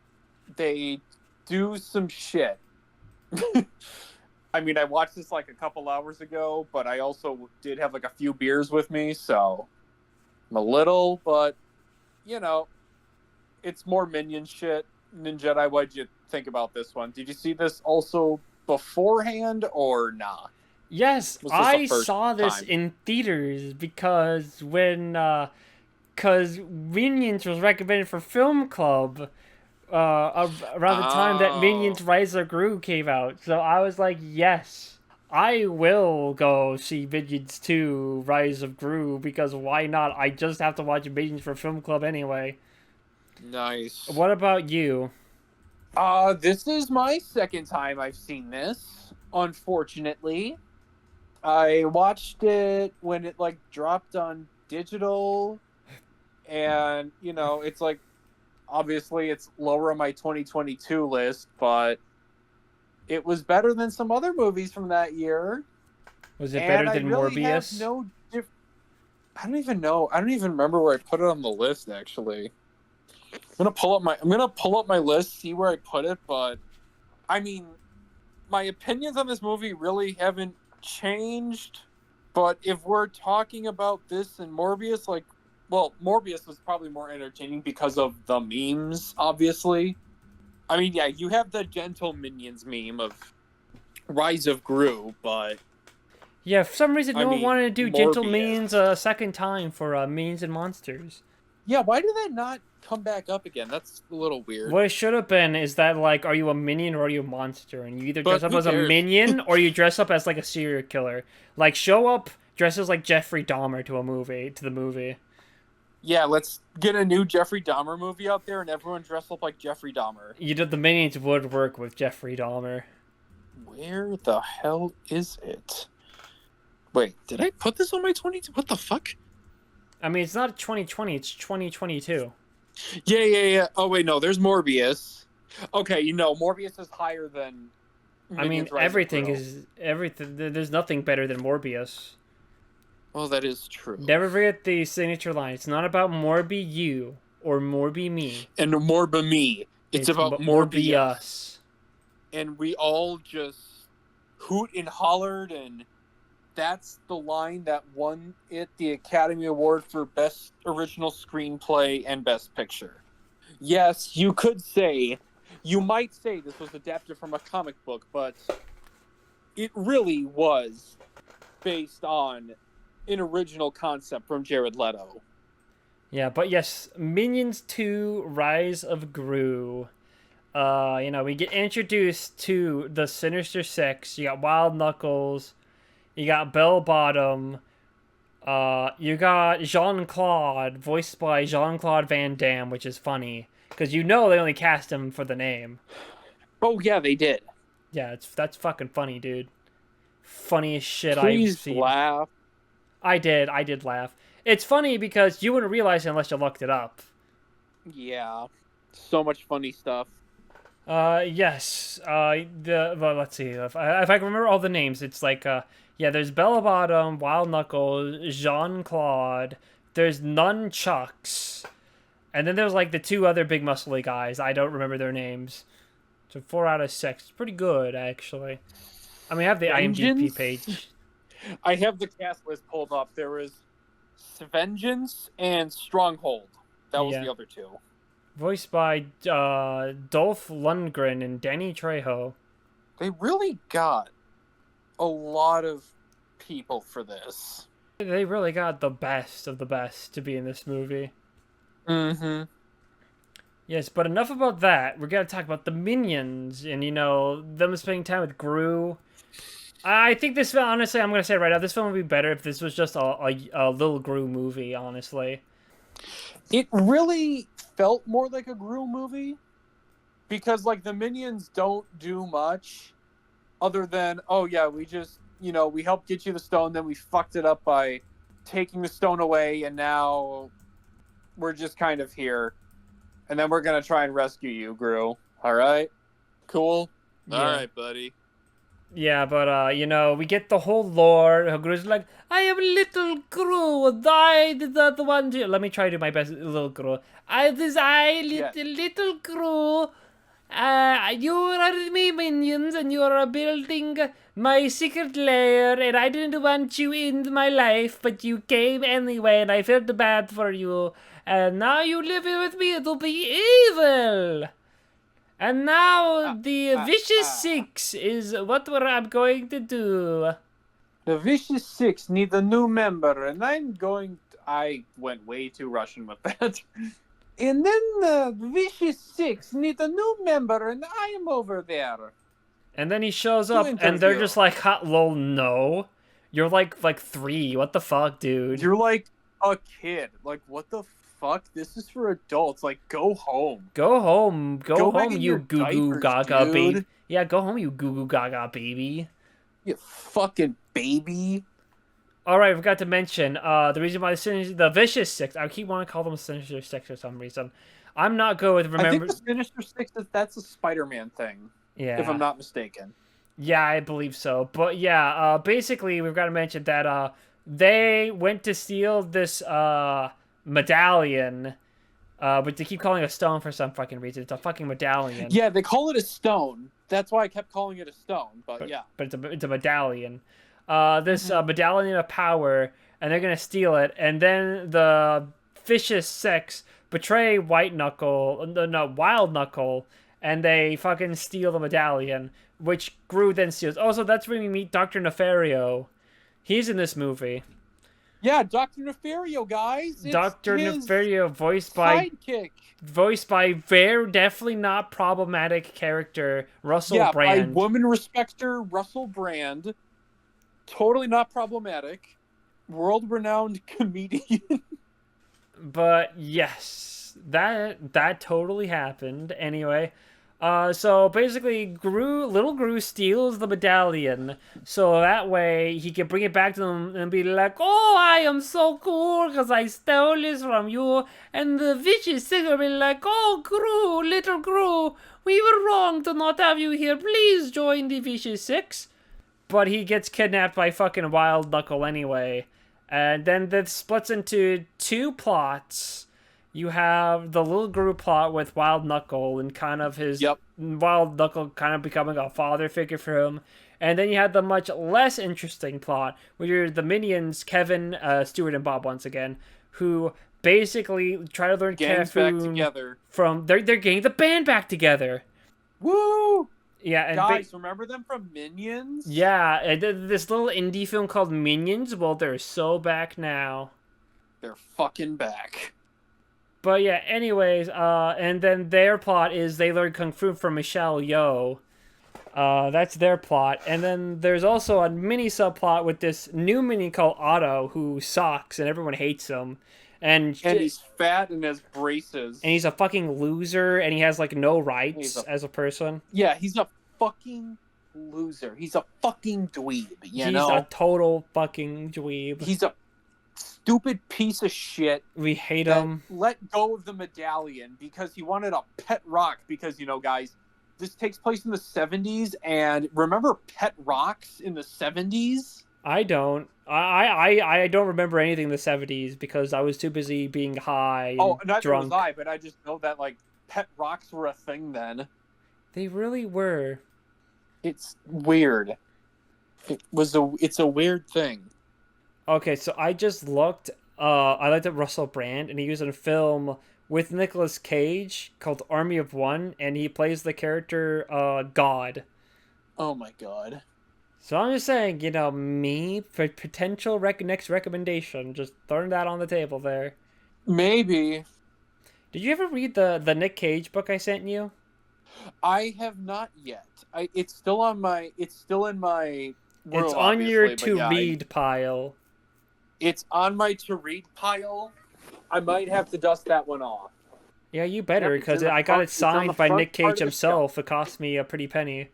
they do some shit. I mean, I watched this like a couple hours ago, but I also did have like a few beers with me, so I'm a little, but it's more minion shit. Ninja, what'd you think about this one? Did you see this also beforehand or nah? Yes, Was this I the first saw this time? in theaters because because Minions was recommended for Film Club around the time that Minions Oh, Rise of Gru came out. So I was like, yes, I will go see Minions 2 Rise of Gru because why not? I just have to watch Minions for Film Club anyway. nice. What about you? This is my second time I've seen this. Unfortunately, I watched it when it like dropped on digital, and it's like obviously it's lower on my 2022 list, but it was better than some other movies from that year. Was it And better I than really have Morbius? no I don't even know. I don't even remember where I put it on the list actually. I'm gonna pull up my list, see where I put it, but I mean my opinions on this movie really haven't changed. But if we're talking about this and Morbius, Morbius was probably more entertaining because of the memes, obviously. I mean, yeah, you have the Gentle Minions meme of Rise of Gru, but Yeah, for some reason I no one mean, wanted to do Gentle Minions Morbius. a second time for Minions and Monsters. Yeah, why did that not come back up again? That's a little weird. What it should have been is that, like, are you a minion or are you a monster? And you either dress But up who as a cares? minion or you dress up as, like, a serial killer. Like, show up dressed as, like, Jeffrey Dahmer to the movie. Yeah, let's get a new Jeffrey Dahmer movie out there and everyone dress up like Jeffrey Dahmer. The minions would work with Jeffrey Dahmer. Where the hell is it? Wait, did I put this on my 20? What the fuck? I mean, it's not 2020, it's 2022. Yeah. Oh, wait, no, there's Morbius. Okay, Morbius is higher than I mean, Minions Rise of Gru. everything. There's nothing better than Morbius. Well, that is true. Never forget the signature line. It's not about Morbi you or Morbi me. And Morbi me. It's about Morbi Morbius. us. And we all just hoot and hollered, and that's the line that won it the Academy Award for Best Original Screenplay and Best Picture. Yes, you might say this was adapted from a comic book, but it really was based on an original concept from Jared Leto. Yeah, but yes, Minions 2 Rise of Gru. We get introduced to the Sinister Six. You got Wild Knuckles, you got Bell Bottom, you got Jean-Claude, voiced by Jean-Claude Van Damme, which is funny because they only cast him for the name. Oh yeah, they did. Yeah, that's fucking funny, dude. Funniest shit I've Please seen. laugh. I did laugh. It's funny because you wouldn't realize it unless you looked it up. Yeah. So much funny stuff. Yes. Well, let's see if I can remember all the names. It's like yeah, there's Bella Bottom, Wild Knuckles, Jean Claude. There's Nunchucks, and then there's like the two other big muscly guys. I don't remember their names. So 4 out of 6, pretty good actually. I mean, I have the IMDb Vengeance? page. I have the cast list pulled up. There was Vengeance and Stronghold. That was Yeah. the other two. Voiced by Dolph Lundgren and Danny Trejo. They really got a lot of people for this. They really got the best of the best to be in this movie. Mm-hmm. Yes, but enough about that. We're gonna talk about the minions and them spending time with Gru. I think this film, honestly, I'm gonna say right now, this film would be better if this was just a little Gru movie. Honestly, It really felt more like a Gru movie because, like, the minions don't do much other than, oh yeah, we just, we helped get you the stone, then we fucked it up by taking the stone away, and now we're just kind of here, and then we're gonna try and rescue you, Gru. All right, cool. Yeah. All right, buddy. yeah, but we get the whole lore. Gru's like, I am little Gru. I did not want to. Let me try to do my best, little Gru. Little Gru. You are me minions, and you are building my secret lair, and I didn't want you in my life, but you came anyway, and I felt bad for you. And now you live here with me. It'll be evil. And now the Vicious Six is what I'm going to do. The Vicious Six need a new member, and I went way too Russian with that. And then the Vicious Six need a new member, and I am over there. And then he shows up, and they're just like, "Ha, lol, no. You're like 3. What the fuck, dude? You're like a kid. Like, what the fuck? This is for adults. Like, go home. Go home. Go back home, in you your goo goo diapers, gaga dude. baby. Yeah, go home, you goo goo gaga baby. You fucking baby. Alright, I forgot to mention, the reason why the Vicious Six, I keep wanting to call them Sinister Six for some reason. I'm not good with I think the Sinister Six, that's a Spider-Man thing. Yeah. If I'm not mistaken. Yeah, I believe so. But yeah, basically, we've got to mention that they went to steal this medallion, but they keep calling it a stone for some fucking reason. It's a fucking medallion. Yeah, they call it a stone. That's why I kept calling it a stone, but yeah. But it's a medallion. This medallion of power, and they're going to steal it. And then the Vicious Six betray Wild Knuckle, and they fucking steal the medallion, which Gru then steals. Also, that's when we meet Dr. Nefario. He's in this movie. Yeah, Dr. Nefario, guys. It's Dr. Nefario, voiced by very definitely not problematic character Russell Brand. By woman respecter Russell Brand. Totally not problematic. World-renowned comedian. But yes, that totally happened. Anyway, so basically, little Gru steals the medallion, so that way he can bring it back to them and be like, "Oh, I am so cool because I stole this from you." And the Vicious Six will be like, "Oh, Gru, little Gru, we were wrong to not have you here. Please join the Vicious Six." But he gets kidnapped by fucking Wild Knuckle anyway. And then this splits into 2 plots. You have the little Gru plot with Wild Knuckle and kind of his Wild Knuckle kind of becoming a father figure for him. And then you have the much less interesting plot where you're the minions, Kevin, Stuart, and Bob once again, who basically try to learn Gangs back together. from they're getting the band back together. Woo! Yeah, and guys, remember them from Minions? Yeah, this little indie film called Minions. Well, they're so back now. They're fucking back. But yeah, anyways, and then their plot is they learn Kung Fu from Michelle Yeoh. That's their plot. And then there's also a mini subplot with this new minion called Otto who sucks and everyone hates him. And he's fat and has braces. And he's a fucking loser and he has like no rights as a person. Yeah, he's a fucking loser. He's a fucking dweeb, He's a total fucking dweeb. He's a stupid piece of shit. We hate that him. Let go of the medallion because he wanted a pet rock because, guys, this takes place in the 70s, and remember pet rocks in the 70s? I don't. I don't remember anything in the 70s because I was too busy being high and neither drunk. was I, but I just know that, like, pet rocks were a thing then. They really were. It's weird. It's a weird thing. Okay, so I just looked. I looked at Russell Brand, and he was in a film with Nicolas Cage called Army of One, and he plays the character God. Oh my god. So I'm just saying, me for potential next recommendation, just throwing that on the table there. Maybe. Did you ever read the Nick Cage book I sent you? I have not yet. It's still in my world, it's on your to-read pile. It's on my to-read pile. I might have to dust that one off. Yeah, you better, because I got it signed by Nick Cage himself. It cost me a pretty penny.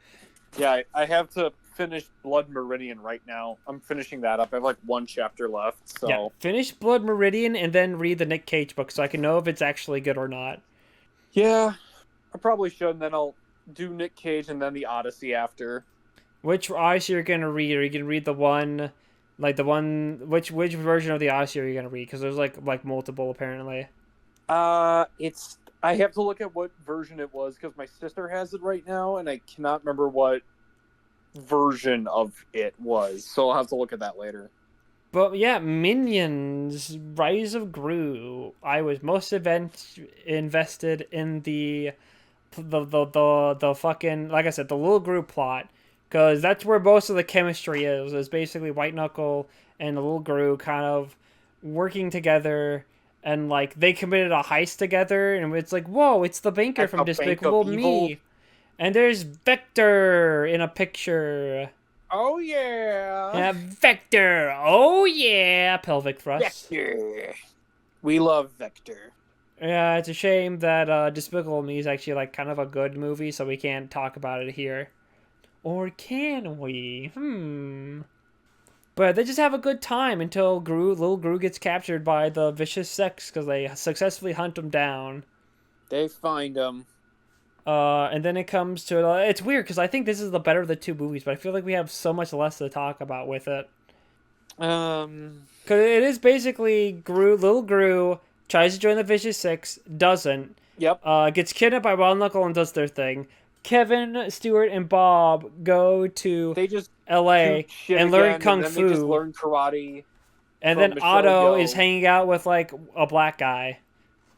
Yeah, I have to finish Blood Meridian right now. I'm finishing that up. I have like one chapter left. So yeah, finish Blood Meridian and then read the Nick Cage book so I can know if it's actually good or not. Yeah, I probably should, and then I'll do Nick Cage and then the Odyssey after. Which Odyssey are you going to read? Are you going to read the one... Which version of the Odyssey are you gonna read? Because there's like multiple apparently. I have to look at what version it was because my sister has it right now, and I cannot remember what version of it was. So I'll have to look at that later. But yeah, Minions: Rise of Gru. I was most invested in the fucking, like I said, the little Gru plot. Because that's where most of the chemistry is. It's basically White Knuckle and the little Gru kind of working together. And, like, they committed a heist together. And it's like, whoa, it's the banker from Despicable Me. And there's Vector in a picture. Oh, yeah. Vector. Oh, yeah. Pelvic thrust. Vector. We love Vector. Yeah, it's a shame that Despicable Me is actually, like, kind of a good movie. So we can't talk about it here. Or can we? But they just have a good time until little Gru gets captured by the vicious Six because they successfully hunt him down. They find him. And then it comes to... it's weird because I think this is the better of the two movies, but I feel like we have so much less to talk about with it. Because it is basically little Gru tries to join the vicious Six, doesn't. Yep. Gets kidnapped by Wild Knuckle and does their thing. Kevin, Stuart, and Bob go to L.A. and learn Kung Fu. They just learn karate. And then Otto is hanging out with, like, a black guy.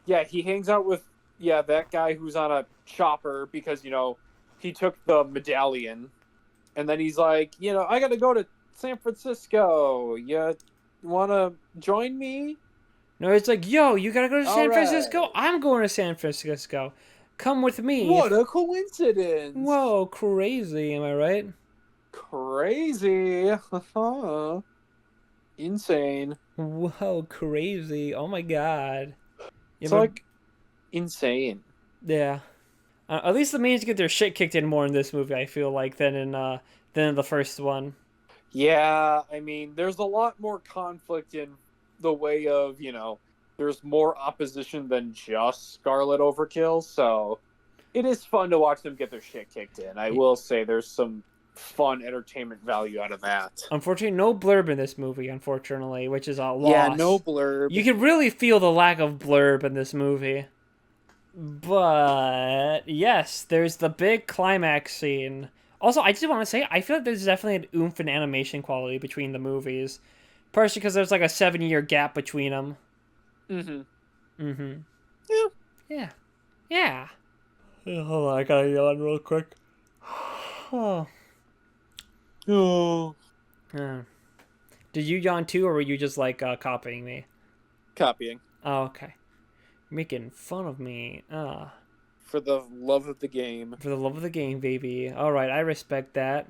Yeah, he hangs out with, that guy who's on a chopper because, he took the medallion. And then he's like, I gotta go to San Francisco. You wanna join me? No, it's like, yo, you gotta go to San Francisco? I'm going to San Francisco. Come with me. What a coincidence. Whoa, crazy, am I right? Crazy. Insane. Whoa, crazy. Oh my god. It's like insane. Yeah. At least the mains get their shit kicked in more in this movie, I feel like, than in the first one. Yeah, I mean, there's a lot more conflict in the way of, there's more opposition than just Scarlet Overkill, so it is fun to watch them get their shit kicked in. I will say there's some fun entertainment value out of that. Unfortunately, no Blurb in this movie, unfortunately, which is a loss. Yeah, no Blurb. You can really feel the lack of Blurb in this movie. But, yes, there's the big climax scene. Also, I just want to say, I feel like there's definitely an oomph in animation quality between the movies. Partially because there's like a 7-year gap between them. Yeah. Hold on, I gotta yawn real quick. Did you yawn too, or were you just like copying me? Copying. Oh, okay. Making fun of me. For the love of the game. For the love of the game, baby. Alright, I respect that.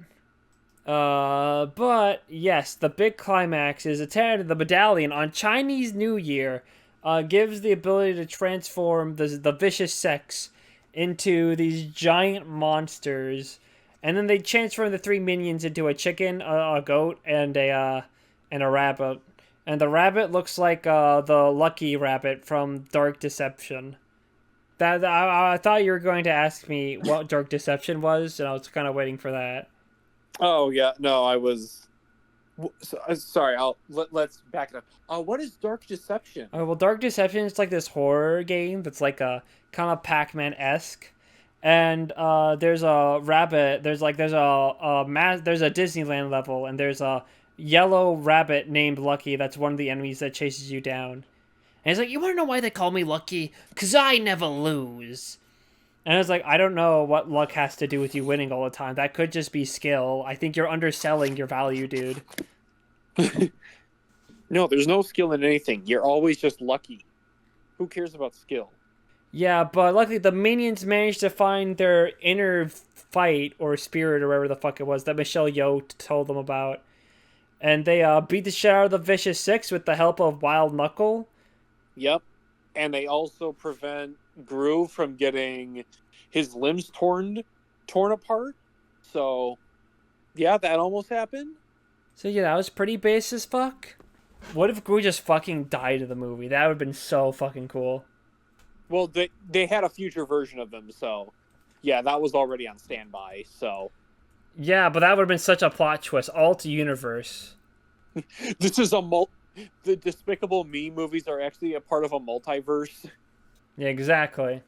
But, yes, the big climax is the medallion on Chinese New Year gives the ability to transform the vicious Six into these giant monsters. And then they transform the three minions into a chicken, a goat, and a rabbit. And the rabbit looks like the Lucky Rabbit from Dark Deception. That I thought you were going to ask me what Dark Deception was, and I was kind of waiting for that. Oh yeah, no, I was. Sorry, let's back it up. What is Dark Deception? Oh well, Dark Deception is like this horror game that's like a kind of Pac-Man-esque, and there's a rabbit. There's a Disneyland level, and there's a yellow rabbit named Lucky. That's one of the enemies that chases you down. And he's like, you want to know why they call me Lucky? 'Cause I never lose. And I was like, I don't know what luck has to do with you winning all the time. That could just be skill. I think you're underselling your value, dude. No, there's no skill in anything. You're always just lucky. Who cares about skill? Yeah, but luckily the minions managed to find their inner fight or spirit or whatever the fuck it was that Michelle Yeoh told them about. And they beat the shit out of the Vicious Six with the help of Wild Knuckle. Yep. And they also prevent Gru from getting his limbs torn apart. So, yeah, that almost happened. So yeah, that was pretty base as fuck. What if Gru just fucking died in the movie? That would have been so fucking cool. Well, they had a future version of them, so yeah, that was already on standby. So yeah, but that would have been such a plot twist. Alt universe. This is the Despicable Me movies are actually a part of a multiverse. Yeah, exactly.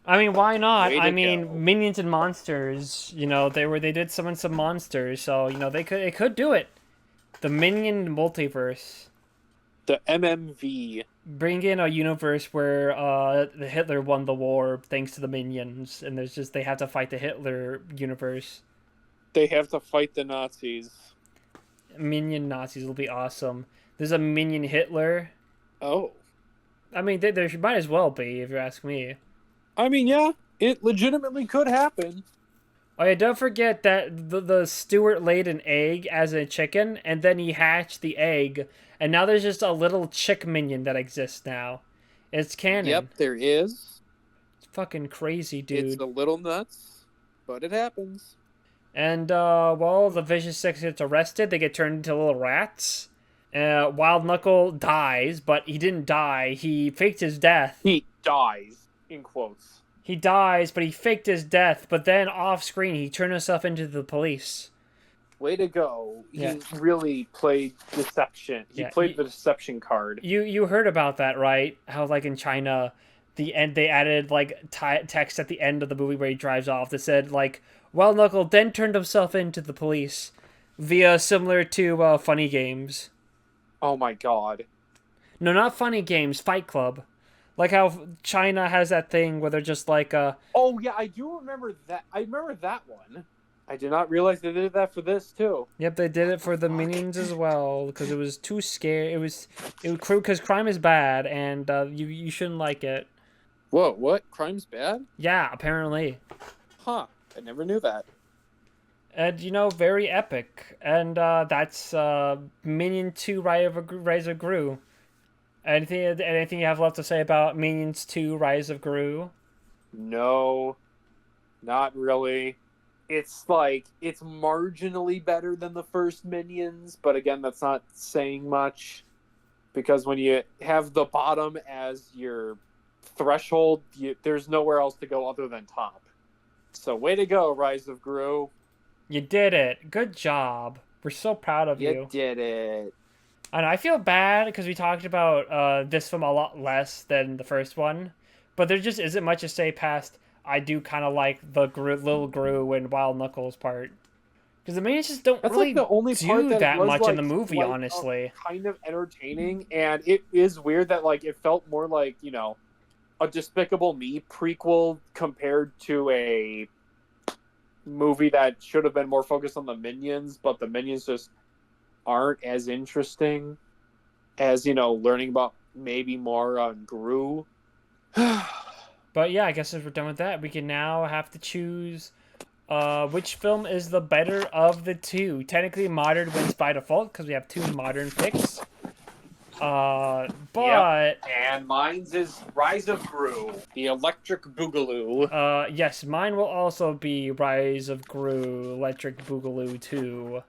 I mean, why not? Way to I mean, go. Minions and Monsters. You know, they did summon some monsters, so you know they could do it. The Minion multiverse. The MMV. Bring in a universe where the Hitler won the war thanks to the Minions, and they have to fight the Hitler universe. They have to fight the Nazis. Minion Nazis will be awesome. There's a Minion Hitler. Oh. I mean, there might as well be, if you ask me. I mean, yeah, it legitimately could happen. Oh yeah, don't forget that the Stewart laid an egg as a chicken, and then he hatched the egg, and now there's just a little chick minion that exists now. It's canon. Yep, there is. It's fucking crazy, dude. It's a little nuts, but it happens. And, well, the Vicious Six gets arrested. They get turned into little rats. Wild Knuckle dies, but he didn't die. He faked his death. He dies, in quotes. He dies, but he faked his death. But then, off-screen, he turned himself into the police. Way to go. Yeah. He really played deception. He played the deception card. You heard about that, right? How, like, in China, they added, like, text at the end of the movie where he drives off that said, like, Wild Knuckle then turned himself into the police via similar to Funny Games. Oh my god. No, not Funny Games, Fight Club. Like how China has that thing where they're just like Oh yeah, I do remember that. I remember that one. I did not realize they did that for this too. Yep, they did it for the Minions as well because it was too scary. It was because crime is bad and you shouldn't like it. Whoa, what? Crime's bad? Yeah, apparently. Huh. I never knew that. And, you know, very epic. And that's Minion 2 Rise of Gru. Anything you have left to say about Minions 2 Rise of Gru? No, not really. It's like, it's marginally better than the first Minions, but again, that's not saying much. Because when you have the bottom as your threshold, there's nowhere else to go other than top. So way to go, Rise of Gru. You did it. Good job. We're so proud of you. You did it. And I feel bad because we talked about this film a lot less than the first one. But there just isn't much to say past I do kind of like the Little Gru and Wild Knuckles part. Because the Minions just don't really like the only do part that was much like, in the movie, honestly. Kind of entertaining, and it is weird that like it felt more like, you know, a Despicable Me prequel compared to a movie that should have been more focused on the Minions, but the Minions just aren't as interesting as, you know, learning about maybe more on Gru. But yeah, I guess if we're done with that, we can now have to choose which film is the better of the two. Technically, modern wins by default because we have two modern picks. Yep. But And mine's is Rise of Gru, the Electric Boogaloo. yes, mine will also be Rise of Gru, Electric Boogaloo 2.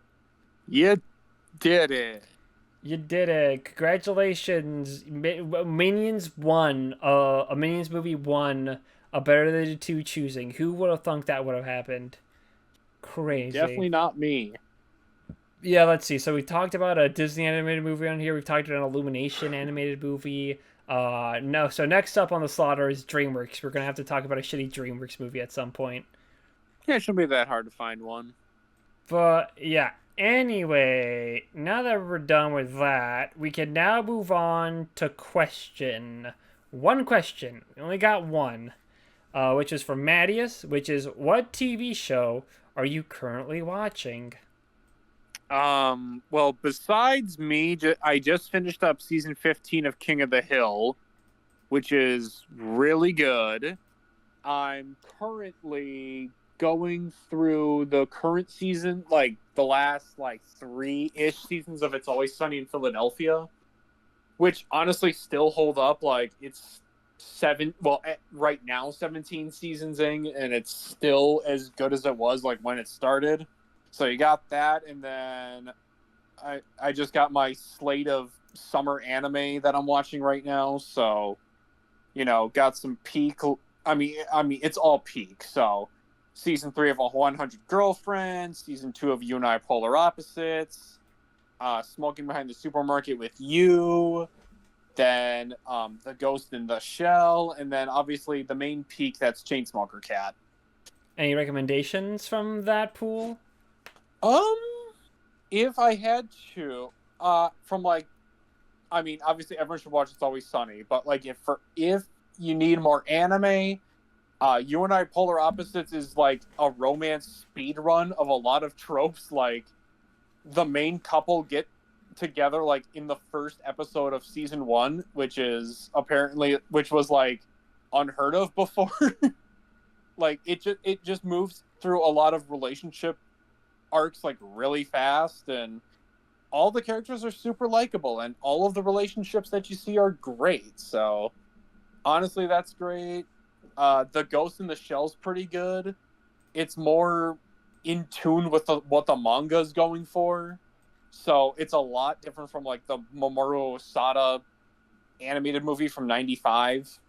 You did it. You did it! Congratulations! Minions won. A Minions movie won. A Better Than the Two choosing. Who would have thunk that would have happened? Crazy. Definitely not me. Yeah, let's see. So we talked about a Disney animated movie on here. We've talked about an Illumination animated movie. No. So next up on the slaughter is DreamWorks. We're gonna have to talk about a shitty DreamWorks movie at some point. Yeah, it shouldn't be that hard to find one. But yeah. Anyway, now that we're done with that, we can now move on to question. One question. We only got one, which is from Mattias, which is what TV show are you currently watching? Well, besides me, I just finished up season 15 of King of the Hill, which is really good. I'm currently going through the current season, like the last like 3-ish seasons of It's Always Sunny in Philadelphia, which honestly still hold up. Like it's right now 17 seasons in, and it's still as good as it was like when it started. So you got that, and then I just got my slate of summer anime that I'm watching right now. So, got some peak. I mean, it's all peak. So, season 3 of 100 Girlfriends, season 2 of You and I Polar Opposites, Smoking Behind the Supermarket with You, then The Ghost in the Shell, and then obviously the main peak that's Chainsmoker Cat. Any recommendations from that pool? If I had to, obviously everyone should watch It's Always Sunny, but like if you need more anime, You and I Polar Opposites is like a romance speed run of a lot of tropes. Like the main couple get together like in the first episode of season 1, which was like unheard of before. Like it just moves through a lot of relationship arcs like really fast, and all the characters are super likable, and all of the relationships that you see are great. So honestly, that's great. The Ghost in the Shell's pretty good. It's more in tune with what the manga is going for, so it's a lot different from like the Mamoru Osada animated movie from '95.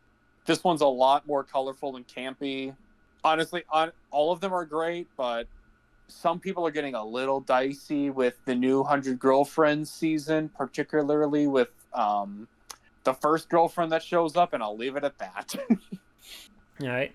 This one's a lot more colorful and campy. Honestly, all of them are great, but some people are getting a little dicey with the new 100 Girlfriends season, particularly with the first girlfriend that shows up, and I'll leave it at that. All right.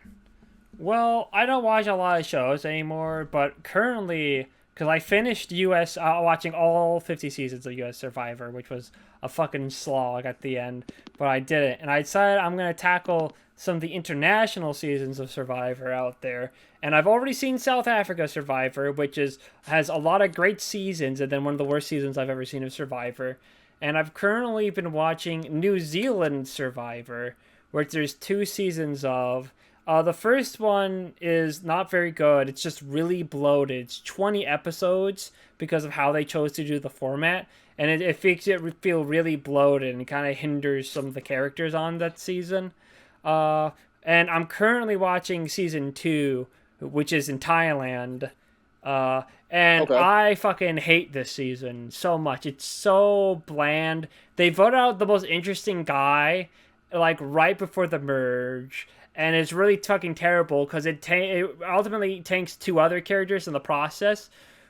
Well, I don't watch a lot of shows anymore, but currently, because I finished watching all 50 seasons of US Survivor, which was a fucking slog at the end, but I did it. And I decided I'm going to tackle some of the international seasons of Survivor out there. And I've already seen South Africa Survivor, which has a lot of great seasons, and then one of the worst seasons I've ever seen of Survivor. And I've currently been watching New Zealand Survivor, which there's 2 seasons of. The first one is not very good. It's just really bloated. It's 20 episodes because of how they chose to do the format. And it makes it feel really bloated and kind of hinders some of the characters on that season. And I'm currently watching season 2, which is in Thailand. And Okay. I fucking hate this season so much. It's so bland. They vote out the most interesting guy, like, right before the merge. And it's really fucking terrible because it ultimately tanks 2 other characters in the process.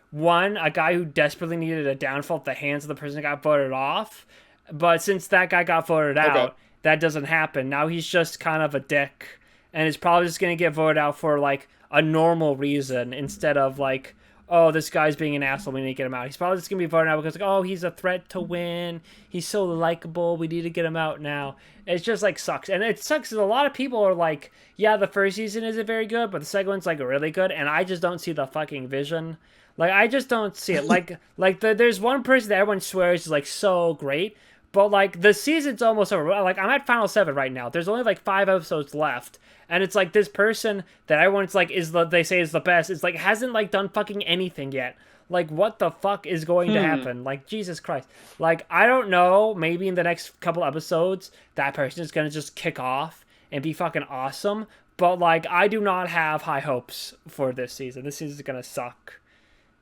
One, a guy who desperately needed a downfall at the hands of the person that got voted off. But since that guy got voted out, that doesn't happen. Now he's just kind of a dick. And is probably just going to get voted out for, like, a normal reason instead of, like, oh, this guy's being an asshole, we need to get him out. He's probably just going to be voted out because, like, oh, he's a threat to win. He's so likable. We need to get him out now. It's just, like, sucks. And it sucks because a lot of people are like, yeah, the first season isn't very good, but the second one's, like, really good. And I just don't see the fucking vision. Like, I just don't see it. There's one person that everyone swears is, like, so great. But, like, the season's almost over. Like, I'm at Final 7 right now. There's only, like, 5 episodes left. And it's, like, this person that everyone's, like, they say is the best. It's, like, hasn't, like, done fucking anything yet. Like, what the fuck is going to Hmm. happen? Like, Jesus Christ. Like, I don't know. Maybe in the next couple episodes, that person is going to just kick off and be fucking awesome. But, like, I do not have high hopes for this season. This season's going to suck.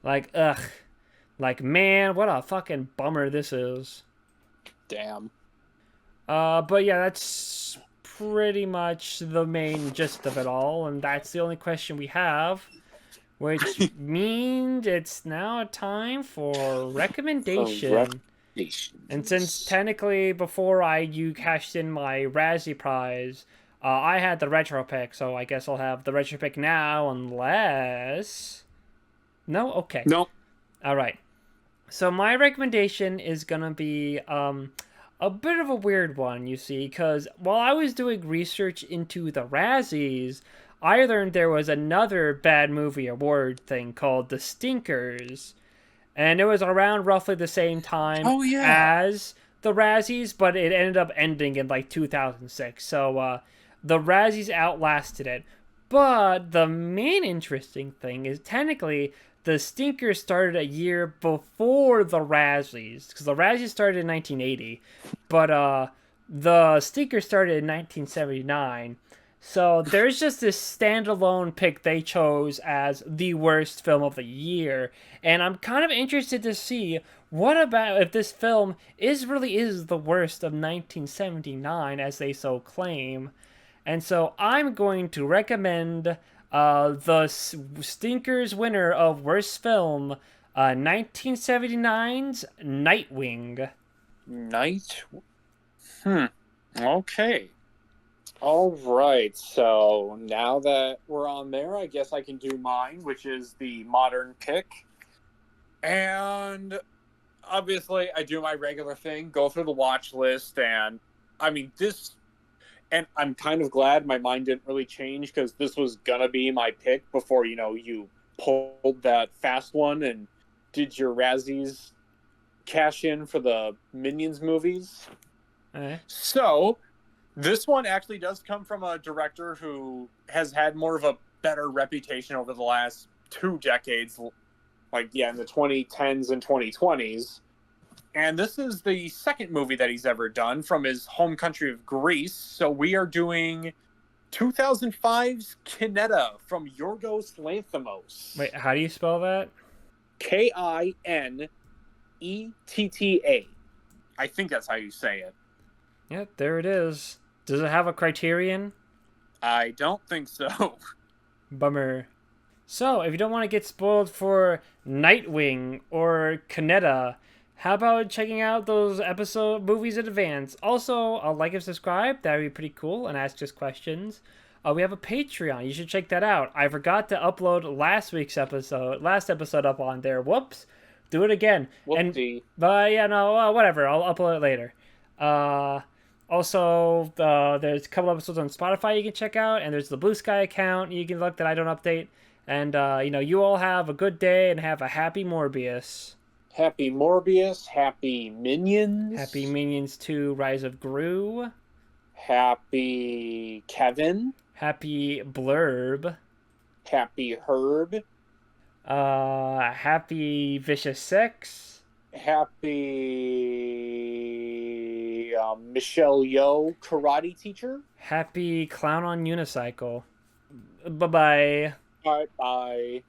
Like, ugh. Like, man, what a fucking bummer this is. Damn. But yeah, that's pretty much the main gist of it all. And that's the only question we have. Which means it's now time for For recommendation. And since recommendations. technically before you cashed in my Razzie prize, I had the retro pick, so I guess I'll have the retro pick now, unless no, okay, Nope. all right. So my recommendation is gonna be a bit of a weird one, you see, because while I was doing research into the Razzies, I learned there was another bad movie award thing called the Stinkers, and it was around roughly the same time Oh yeah. as the Razzies, but it ended up ending in like 2006. So the Razzies outlasted it. But the main interesting thing is technically the Stinkers started a year before the Razzies, because the Razzies started in 1980, but the Stinkers started in 1979. So there's just this standalone pick they chose as the worst film of the year, and I'm kind of interested to see what about if this film really is the worst of 1979 as they so claim. And so I'm going to recommend the Stinkers winner of worst film, 1979's Nightwing. Night. Okay. All right. So now that we're on there, I guess I can do mine, which is the modern pick. And obviously, I do my regular thing, go through the watch list, and I mean this. And I'm kind of glad my mind didn't really change because this was gonna be my pick before you pulled that fast one and did your Razzies cash in for the Minions movies. Eh? So this one actually does come from a director who has had more of a better reputation over the last 2 decades, like in the 2010s and 2020s. And this is the second movie that he's ever done from his home country of Greece. So we are doing 2005's Kinetta from Yorgos Lanthimos. Wait, how do you spell that? Kinetta. I think that's how you say it. Yeah, there it is. Does it have a criterion? I don't think so. Bummer. So, if you don't want to get spoiled for Nightwing or Kaneda, how about checking out those episode movies in advance? Also, like and subscribe. That would be pretty cool. And ask us questions. We have a Patreon. You should check that out. I forgot to upload last episode up on there. Whoops. Do it again. Whoopsie. But yeah, no, whatever. I'll upload it later. Uh, Also, there's a couple episodes on Spotify you can check out, and there's the Blue Sky account you can look that I don't update. And you all have a good day and have a happy Morbius. Happy Morbius. Happy Minions. Happy Minions 2 Rise of Gru. Happy Kevin. Happy Blurb. Happy Herb. Happy Vicious Six. Happy Michelle Yeoh, karate teacher. Happy Clown on Unicycle. Bye bye. All right, bye.